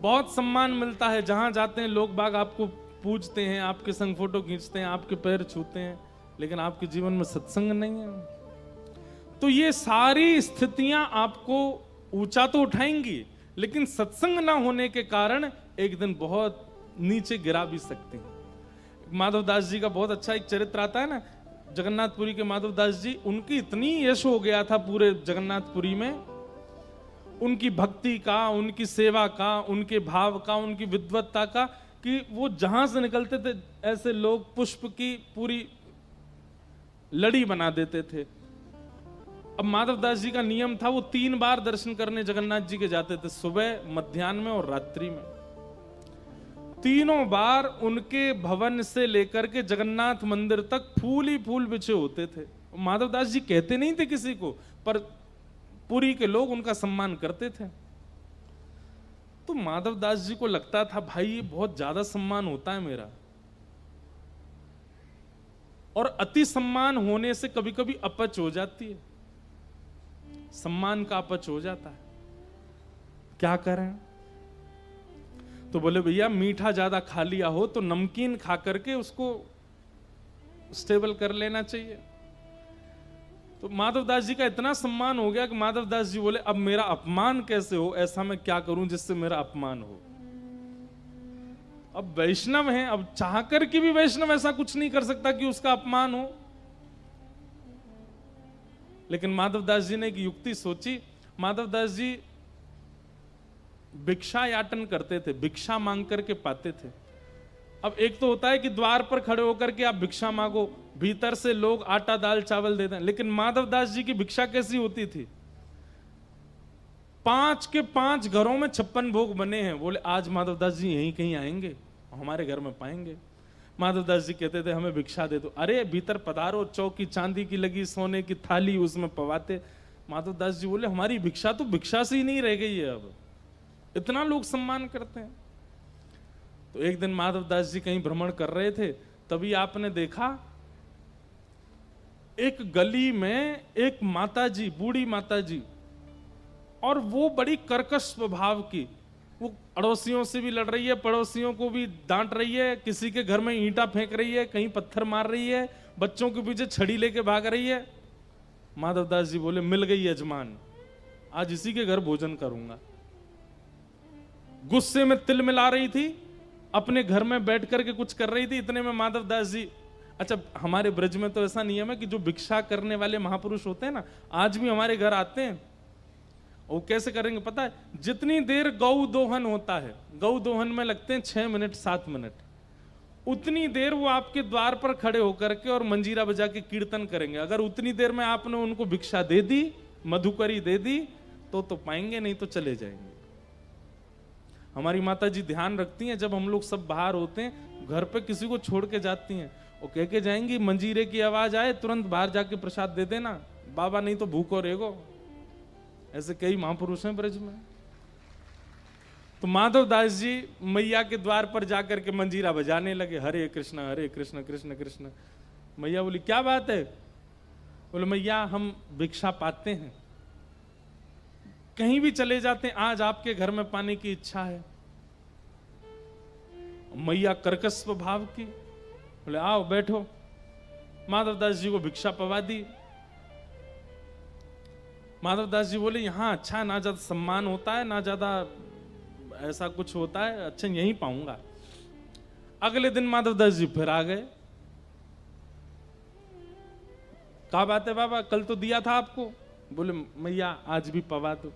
बहुत सम्मान मिलता है, जहां जाते हैं लोग बाग आपको पूजते हैं, आपके संग फोटो खींचते हैं, आपके पैर छूते हैं, लेकिन आपके जीवन में सत्संग नहीं है। तो ये सारी स्थितियां आपको ऊंचा तो उठाएंगी, लेकिन सत्संग ना होने के कारण एक दिन बहुत नीचे गिरा भी सकते हैं। माधवदास जी का बहुत अच्छा एक चरित्र आता है ना, जगन्नाथपुरी के माधवदास जी, उनकी इतनी यश हो गया था पूरे जगन्नाथपुरी में, उनकी भक्ति का, उनकी सेवा का, उनके भाव का, उनकी विद्वत्ता का, कि वो जहां से निकलते थे ऐसे लोग पुष्प की पूरी लड़ी बना देते थे। अब माधवदास जी का नियम था, वो 3 बार दर्शन करने जगन्नाथ जी के जाते थे, सुबह, मध्याह्न में और रात्रि में। तीनों बार उनके भवन से लेकर के जगन्नाथ मंदिर तक फूल ही फूल बिछे होते थे। माधवदास जी कहते नहीं थे किसी को, पर पुरी के लोग उनका सम्मान करते थे। तो माधवदास जी को लगता था, भाई ये बहुत ज्यादा सम्मान होता है मेरा, और अति सम्मान होने से कभी कभी अपच हो जाती है, सम्मान का अपच हो जाता है, क्या करें? तो बोले भैया मीठा ज्यादा खा लिया हो तो नमकीन खा करके उसको स्टेबल कर लेना चाहिए। तो माधवदास जी का इतना सम्मान हो गया कि माधवदास जी बोले, अब मेरा अपमान कैसे हो, ऐसा मैं क्या करूं जिससे मेरा अपमान हो। अब वैष्णव हैं, अब चाह कर के भी वैष्णव ऐसा कुछ नहीं कर सकता कि उसका अपमान हो। लेकिन माधवदास जी ने एक युक्ति सोची। माधवदास जी भिक्षा याटन करते थे, भिक्षा मांग करके पाते थे। अब एक तो होता है कि द्वार पर खड़े होकर के आप भिक्षा मांगो, भीतर से लोग आटा दाल चावल देते हैं, लेकिन माधवदास जी की भिक्षा कैसी होती थी? 5 के 5 घरों में 56 भोग बने हैं। बोले आज माधवदास जी यहीं कहीं आएंगे, हमारे घर में पाएंगे। माधवदास जी कहते थे हमें भिक्षा दे दो। अरे भीतर पधारो, चौकी चांदी की लगी, सोने की थाली, उसमें पवाते। माधवदास जी बोले हमारी भिक्षा तो भिक्षा से ही नहीं रह गई है, अब इतना लोग सम्मान करते हैं। तो एक दिन माधवदास जी कहीं भ्रमण कर रहे थे, तभी आपने देखा एक गली में एक माताजी, बूढ़ी माताजी, और वो बड़ी कर्कश स्वभाव की, वो अड़ोसियों से भी लड़ रही है, पड़ोसियों को भी डांट रही है, किसी के घर में ईंटा फेंक रही है, कहीं पत्थर मार रही है, बच्चों के पीछे छड़ी लेके भाग रही है। माधवदास जी बोले मिल गई यजमान, आज इसी के घर भोजन करूंगा। गुस्से में तिल मिला रही थी, अपने घर में बैठ करके कुछ कर रही थी। इतने में माधव दास जी, अच्छा हमारे ब्रज में तो ऐसा नियम है कि जो भिक्षा करने वाले महापुरुष होते हैं ना, आज भी हमारे घर आते हैं। वो कैसे करेंगे पता है? जितनी देर गौ दोहन होता है, गौ दोहन में लगते हैं 6 मिनट 7 मिनट, उतनी देर वो आपके द्वार पर खड़े होकर के और मंजीरा बजा के कीर्तन करेंगे। अगर उतनी देर में आपने उनको भिक्षा दे दी, मधुकरी दे दी, तो पाएंगे, नहीं तो चले जाएंगे। हमारी माता जी ध्यान रखती हैं, जब हम लोग सब बाहर होते हैं, घर पे किसी को छोड़ के जाती हैं, वो कह के जाएंगी मंजीरे की आवाज आए तुरंत बाहर जाके प्रसाद दे देना बाबा, नहीं तो भूखो रहेगो। ऐसे कई महापुरुष हैं ब्रज में। तो माधव दास जी मैया के द्वार पर जाकर के मंजीरा बजाने लगे, हरे कृष्ण कृष्ण कृष्ण। मैया बोली क्या बात है? बोले मैया हम भिक्षा पाते हैं, कहीं भी चले जाते हैं, आज आपके घर में पाने की इच्छा है। मैया कर्कश स्वभाव की, बोले आओ बैठो। माधव दास जी को भिक्षा पवा दी। माधव दास जी बोले यहां अच्छा ना ज्यादा सम्मान होता है, ना ज्यादा ऐसा कुछ होता है, अच्छा यहीं पाऊंगा। अगले दिन माधव दास जी फिर आ गए। क्या बात है बाबा, कल तो दिया था आपको? बोले मैया आज भी पवा दो,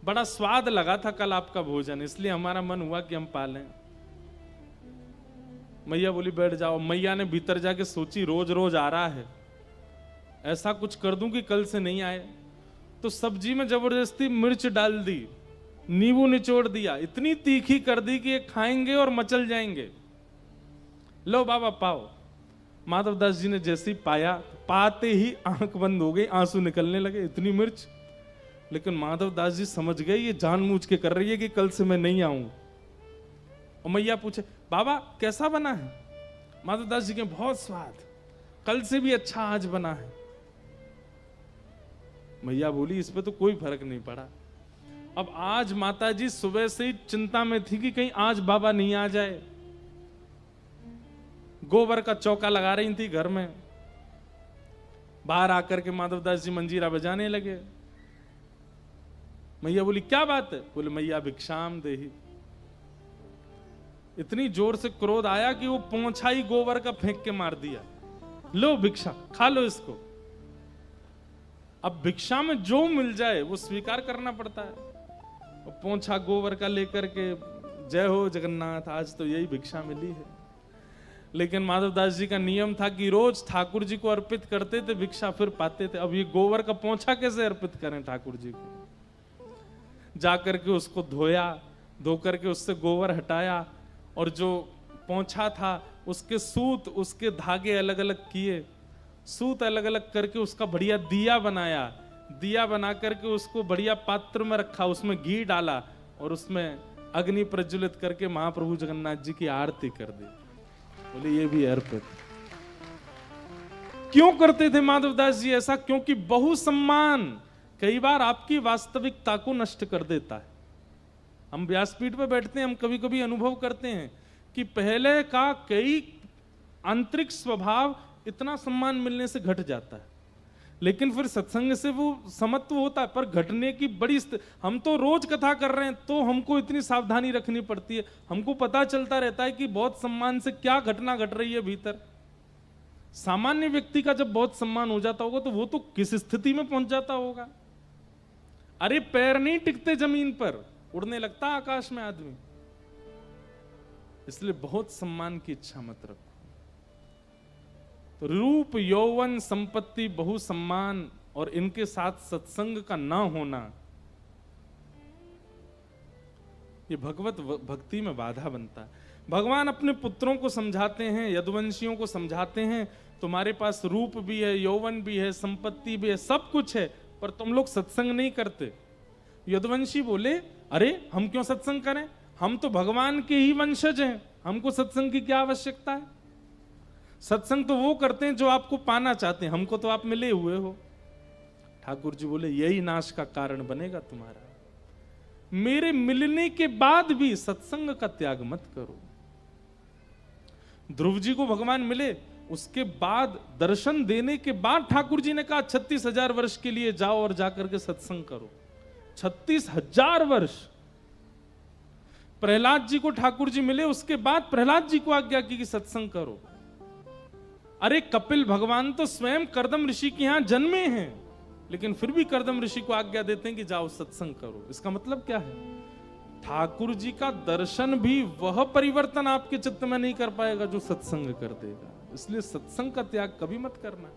बड़ा स्वाद लगा था कल आपका भोजन, इसलिए हमारा मन हुआ कि हम पालें। मैया बोली बैठ जाओ। मैया ने भीतर जाके सोची, रोज रोज आ रहा है, ऐसा कुछ कर दूं कि कल से नहीं आए। तो सब्जी में जबरदस्ती मिर्च डाल दी, नींबू निचोड़ दिया, इतनी तीखी कर दी कि ये खाएंगे और मचल जाएंगे। लो बाबा पाओ। माधव दास जी ने जैसे ही पाया, पाते ही आंख बंद हो गई, आंसू निकलने लगे, इतनी मिर्च। लेकिन माधव दास जी समझ गए ये जानबूझ के कर रही है कि कल से मैं नहीं आऊं। और मैया पूछे बाबा कैसा बना है? माधव दास जी के बहुत स्वाद, कल से भी अच्छा आज बना है। मैया बोली इस पे तो कोई फर्क नहीं पड़ा। अब आज माता जी सुबह से ही चिंता में थी कि कहीं आज बाबा नहीं आ जाए। गोबर का चौका लगा रही थी घर में। बाहर आकर के माधव दास जी मंजीरा बजाने लगे। मैया बोली क्या बात है? बोले मैया भिक्षाम देहि। इतनी जोर से क्रोध आया कि वो पोंछा ही गोबर का फेंक के मार दिया। लो भिक्षा, खा लो इसको। अब भिक्षा में जो मिल जाए वो स्वीकार करना पड़ता है। पोंछा गोबर का लेकर के, जय हो जगन्नाथ, आज तो यही भिक्षा मिली है। लेकिन माधव दास जी का नियम था कि रोज ठाकुर जी को अर्पित करते थे भिक्षा, फिर पाते थे। अब ये गोबर का पोंछा कैसे अर्पित करें ठाकुर जी को? जाकर के उसको धोया, धो करके उससे गोबर हटाया, और जो पोंछा था उसके सूत, उसके धागे अलग अलग किए, सूत अलग अलग करके उसका बढ़िया दिया बनाया। दिया बना करके उसको बढ़िया पात्र में रखा, उसमें घी डाला और उसमें अग्नि प्रज्वलित करके महाप्रभु जगन्नाथ जी की आरती कर दी। बोले ये भी अर्पित। क्यों करते थे माधव दास जी ऐसा? क्योंकि बहु सम्मान कई बार आपकी वास्तविकता को नष्ट कर देता है। हम व्यासपीठ पे बैठते हैं, हम कभी कभी अनुभव करते हैं कि पहले का कई आंतरिक स्वभाव इतना सम्मान मिलने से घट जाता है, लेकिन फिर सत्संग से वो समत्व होता है। पर घटने की बड़ी हम तो रोज कथा कर रहे हैं तो हमको इतनी सावधानी रखनी पड़ती है। हमको पता चलता रहता है कि बहुत सम्मान से क्या घटना घट रही है भीतर। सामान्य व्यक्ति का जब बहुत सम्मान हो जाता होगा तो वो तो किस स्थिति में पहुंच जाता होगा। अरे पैर नहीं टिकते जमीन पर, उड़ने लगता आकाश में आदमी। इसलिए बहुत सम्मान की इच्छा मत रखो। तो रूप, यौवन, संपत्ति, बहु सम्मान और इनके साथ सत्संग का ना होना, ये भगवत भक्ति में बाधा बनता है। भगवान अपने पुत्रों को समझाते हैं, यदुवंशियों को समझाते हैं, तुम्हारे पास रूप भी है, यौवन भी है, संपत्ति भी है, सब कुछ है, पर तुम लोग सत्संग नहीं करते। यदुवंशी बोले अरे हम क्यों सत्संग करें, हम तो भगवान के ही वंशज हैं, हमको सत्संग की क्या आवश्यकता है? सत्संग तो वो करते हैं जो आपको पाना चाहते हैं, हमको तो आप मिले हुए हो। ठाकुर जी बोले यही नाश का कारण बनेगा तुम्हारा। मेरे मिलने के बाद भी सत्संग का त्याग मत करो। ध्रुव जी को भगवान मिले उसके बाद दर्शन देने के बाद ठाकुर जी ने कहा 36,000 वर्ष के लिए जाओ और जाकर के सत्संग करो। 36,000 वर्ष प्रहलाद जी को ठाकुर जी मिले, उसके बाद प्रहलाद जी को आज्ञा की कि सत्संग करो। अरे कपिल भगवान तो स्वयं कर्दम ऋषि के यहां जन्मे हैं, लेकिन फिर भी कर्दम ऋषि को आज्ञा देते हैं कि जाओ सत्संग करो। इसका मतलब क्या है? ठाकुर जी का दर्शन भी वह परिवर्तन आपके चित्त में नहीं कर पाएगा जो सत्संग कर देगा। इसलिए सत्संग का त्याग कभी मत करना।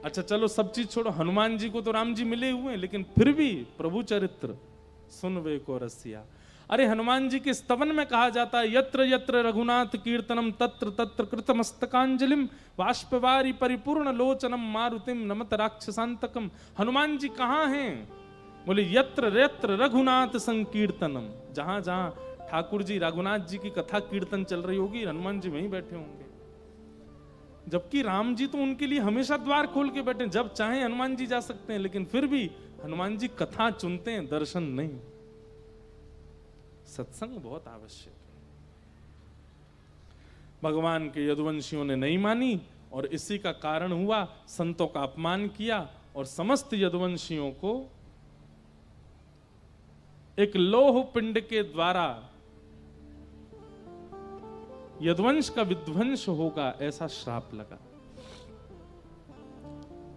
अच्छा चलो सब चीज छोड़ो, हनुमान जी को तो राम जी मिले हुए हैं, लेकिन फिर भी प्रभु चरित्र सुन वे को रसिया। अरे हनुमान जी के स्तवन में कहा जाता है यत्र यत्र रघुनाथ कीर्तनम तत्र तत्र कृतमस्तकांजलिम बाष्पवारी परिपूर्ण लोचनम मारुतिम नमत राक्षसांतकम। हनुमान जी कहाँ हैं? बोले यत्र यत्र रघुनाथ संकीर्तनम। जहां जहां ठाकुर जी रघुनाथ जी की कथा कीर्तन चल रही होगी, हनुमान जी वहीं बैठे होंगे। जबकि राम जी तो उनके लिए हमेशा द्वार खोल के बैठे, जब चाहे हनुमान जी जा सकते हैं, लेकिन फिर भी हनुमान जी कथा चुनते हैं, दर्शन नहीं। सत्संग बहुत आवश्यक है। भगवान के यदुवंशियों ने नहीं मानी और इसी का कारण हुआ संतों का अपमान किया और समस्त यदुवंशियों को एक लौह पिंड के द्वारा यदुवंश का विध्वंस होगा ऐसा श्राप लगा।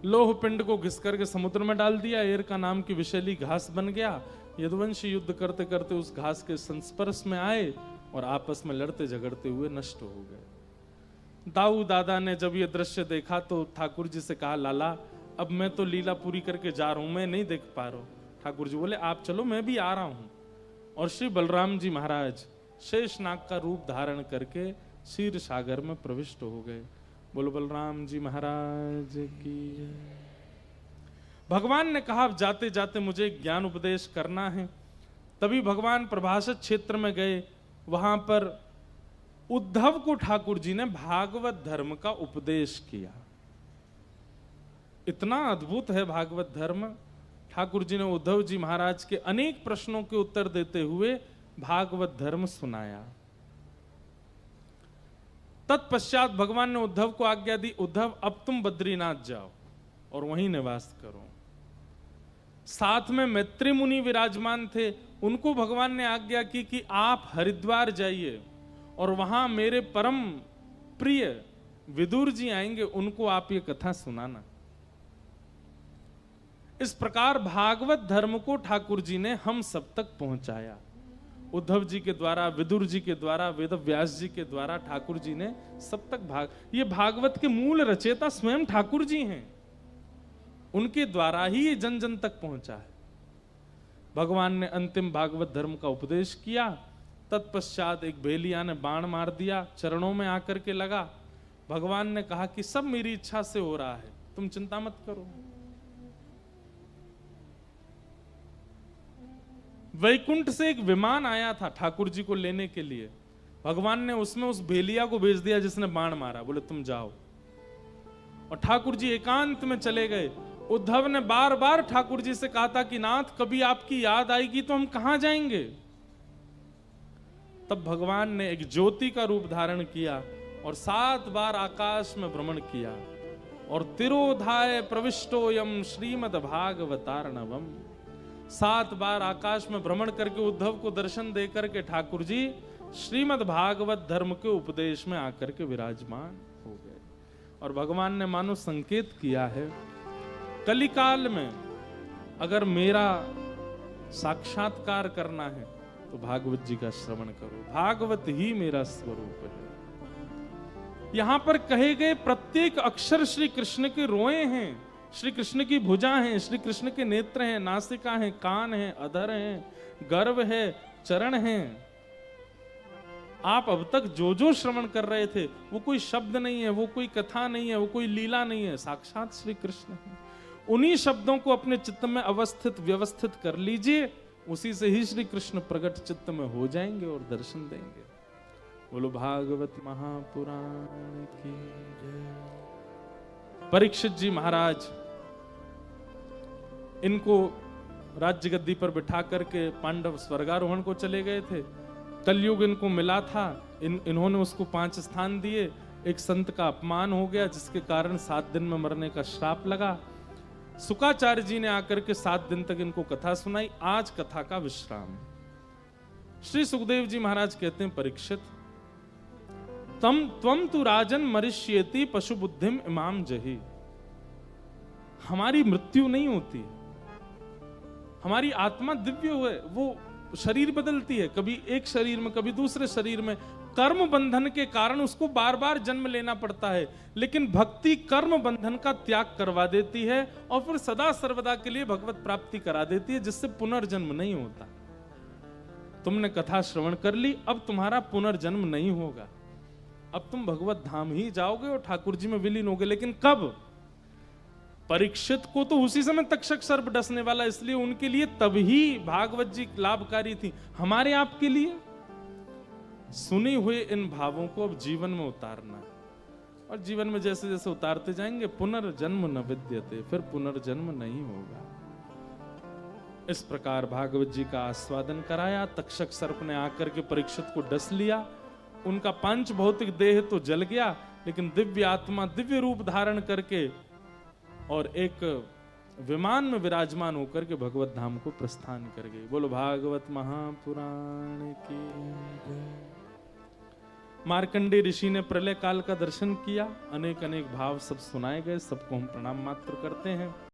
लौह पिंड को घिस करके समुद्र में डाल दिया, एरका नाम की विषैली घास बन गया। यदुवंशी युद्ध करते करते उस घास के संस्पर्श में आए और आपस में लड़ते झगड़ते हुए नष्ट हो गए। दाऊ दादा ने जब ये दृश्य देखा तो ठाकुर जी से कहा, लाला अब मैं तो लीला पूरी करके जा रहा हूं, मैं नहीं देख पा रहा हूं। ठाकुर जी बोले आप चलो, मैं भी आ रहा हूं। और श्री बलराम जी महाराज शेषनाग का रूप धारण करके क्षीर सागर में प्रविष्ट हो गए। बोलो बलराम जी महाराज की। भगवान ने कहा अब जाते जाते मुझे ज्ञान उपदेश करना है। तभी भगवान प्रभाषित क्षेत्र में गए। वहां पर उद्धव को ठाकुर जी ने भागवत धर्म का उपदेश किया। इतना अद्भुत है भागवत धर्म। ठाकुर जी ने उद्धव जी महाराज के अनेक प्रश्नों के उत्तर देते हुए भागवत धर्म सुनाया। तत्पश्चात भगवान ने उद्धव को आज्ञा दी, उद्धव अब तुम बद्रीनाथ जाओ और वहीं निवास करो। साथ में मैत्री मुनि विराजमान थे, उनको भगवान ने आज्ञा की कि आप हरिद्वार जाइए और वहां मेरे परम प्रिय विदुर जी आएंगे, उनको आप ये कथा सुनाना। इस प्रकार भागवत धर्म को ठाकुर जी ने हम सब तक पहुंचाया। उद्धव जी के द्वारा, विदुर जी के द्वारा, वेद व्यास जी के द्वारा ठाकुर जी ने सब तक ये भागवत के मूल रचयिता स्वयं ठाकुर जी हैं। उनके द्वारा ही ये जन जन तक पहुंचा है। भगवान ने अंतिम भागवत धर्म का उपदेश किया। तत्पश्चात एक भेलिया ने बाण मार दिया, चरणों में आकर के लगा। भगवान ने कहा कि सब मेरी इच्छा से हो रहा है, तुम चिंता मत करो। वैकुंठ से एक विमान आया था ठाकुर जी को लेने के लिए। भगवान ने उसमें उस भेलिया को भेज दिया जिसने बाण मारा, बोले तुम जाओ। और ठाकुर जी एकांत में चले गए। उद्धव ने बार बार ठाकुर जी से कहा था कि नाथ कभी आपकी याद आएगी तो हम कहां जाएंगे। तब भगवान ने एक ज्योति का रूप धारण किया और 7 बार आकाश में भ्रमण किया और तिरोधाय प्रविष्टोयम श्रीमद् भागवतार्णवम। 7 बार आकाश में भ्रमण करके उद्धव को दर्शन दे करके ठाकुर जी श्रीमद् भागवत धर्म के उपदेश में आकर के विराजमान हो गए। और भगवान ने मानो संकेत किया है, कलिकाल में अगर मेरा साक्षात्कार करना है तो भागवत जी का श्रवण करो, भागवत ही मेरा स्वरूप है। यहां पर कहे गए प्रत्येक अक्षर श्री कृष्ण के रोए हैं, श्री कृष्ण की भुजा हैं, श्री कृष्ण के नेत्र हैं, नासिका हैं, कान हैं, अधर हैं, गर्भ है, चरण हैं। आप अब तक जो जो श्रवण कर रहे थे वो कोई शब्द नहीं है, वो कोई कथा नहीं है, वो कोई लीला नहीं है, साक्षात श्री कृष्ण है। उन्हीं शब्दों को अपने चित्त में अवस्थित व्यवस्थित कर लीजिए, उसी से ही श्री कृष्ण प्रकट चित्त में हो जाएंगे और दर्शन देंगे। बोलो भागवत महापुराण की जय। परीक्षित जी महाराज इनको राज्य गद्दी पर बिठा करके पांडव स्वर्गारोहण को चले गए थे। कलयुग इनको मिला था, इन्होंने उसको 5 स्थान दिए। एक संत का अपमान हो गया, जिसके कारण 7 दिन में मरने का श्राप लगा। शुकाचार्य जी ने आकर के 7 दिन तक इनको कथा सुनाई। आज कथा का विश्राम। श्री सुखदेव जी महाराज कहते हैं, परीक्षित, त्वम तु राजन मरिष्येति पशु बुद्धिम इमाम जही। हमारी मृत्यु नहीं होती, हमारी आत्मा दिव्य हुए, वो शरीर बदलती है, कभी एक शरीर में कभी दूसरे शरीर में। कर्म बंधन के कारण उसको बार बार जन्म लेना पड़ता है, लेकिन भक्ति कर्म बंधन का त्याग करवा देती है और फिर सदा सर्वदा के लिए भगवत प्राप्ति करा देती है, जिससे पुनर्जन्म नहीं होता। तुमने कथा श्रवण कर ली, अब तुम्हारा पुनर्जन्म नहीं होगा, अब तुम भगवत धाम ही जाओगे और ठाकुर जी में विलीन होगे। लेकिन कब? परीक्षित को तो उसी समय तक्षक सर्प डसने वाला, इसलिए उनके लिए तभी भागवत जी लाभकारी थी। हमारे आपके लिए सुनी हुए इन भावों को अब जीवन में उतारना, और जीवन में जैसे जैसे उतारते जाएंगे, पुनर्जन्म न विद्यते, फिर पुनर्जन्म नहीं होगा। इस प्रकार भागवत जी का आस्वादन कराया। तक्षक सर्प ने आकर के परीक्षित को डस लिया। उनका पंच भौतिक देह तो जल गया, लेकिन दिव्य आत्मा दिव्य रूप धारण करके और एक विमान में विराजमान होकर के भगवत धाम को प्रस्थान कर गई। बोलो भागवत महापुराण की। मार्कंडेय ऋषि ने प्रलय काल का दर्शन किया, अनेक अनेक भाव सब सुनाए गए, सबको हम प्रणाम मात्र करते हैं।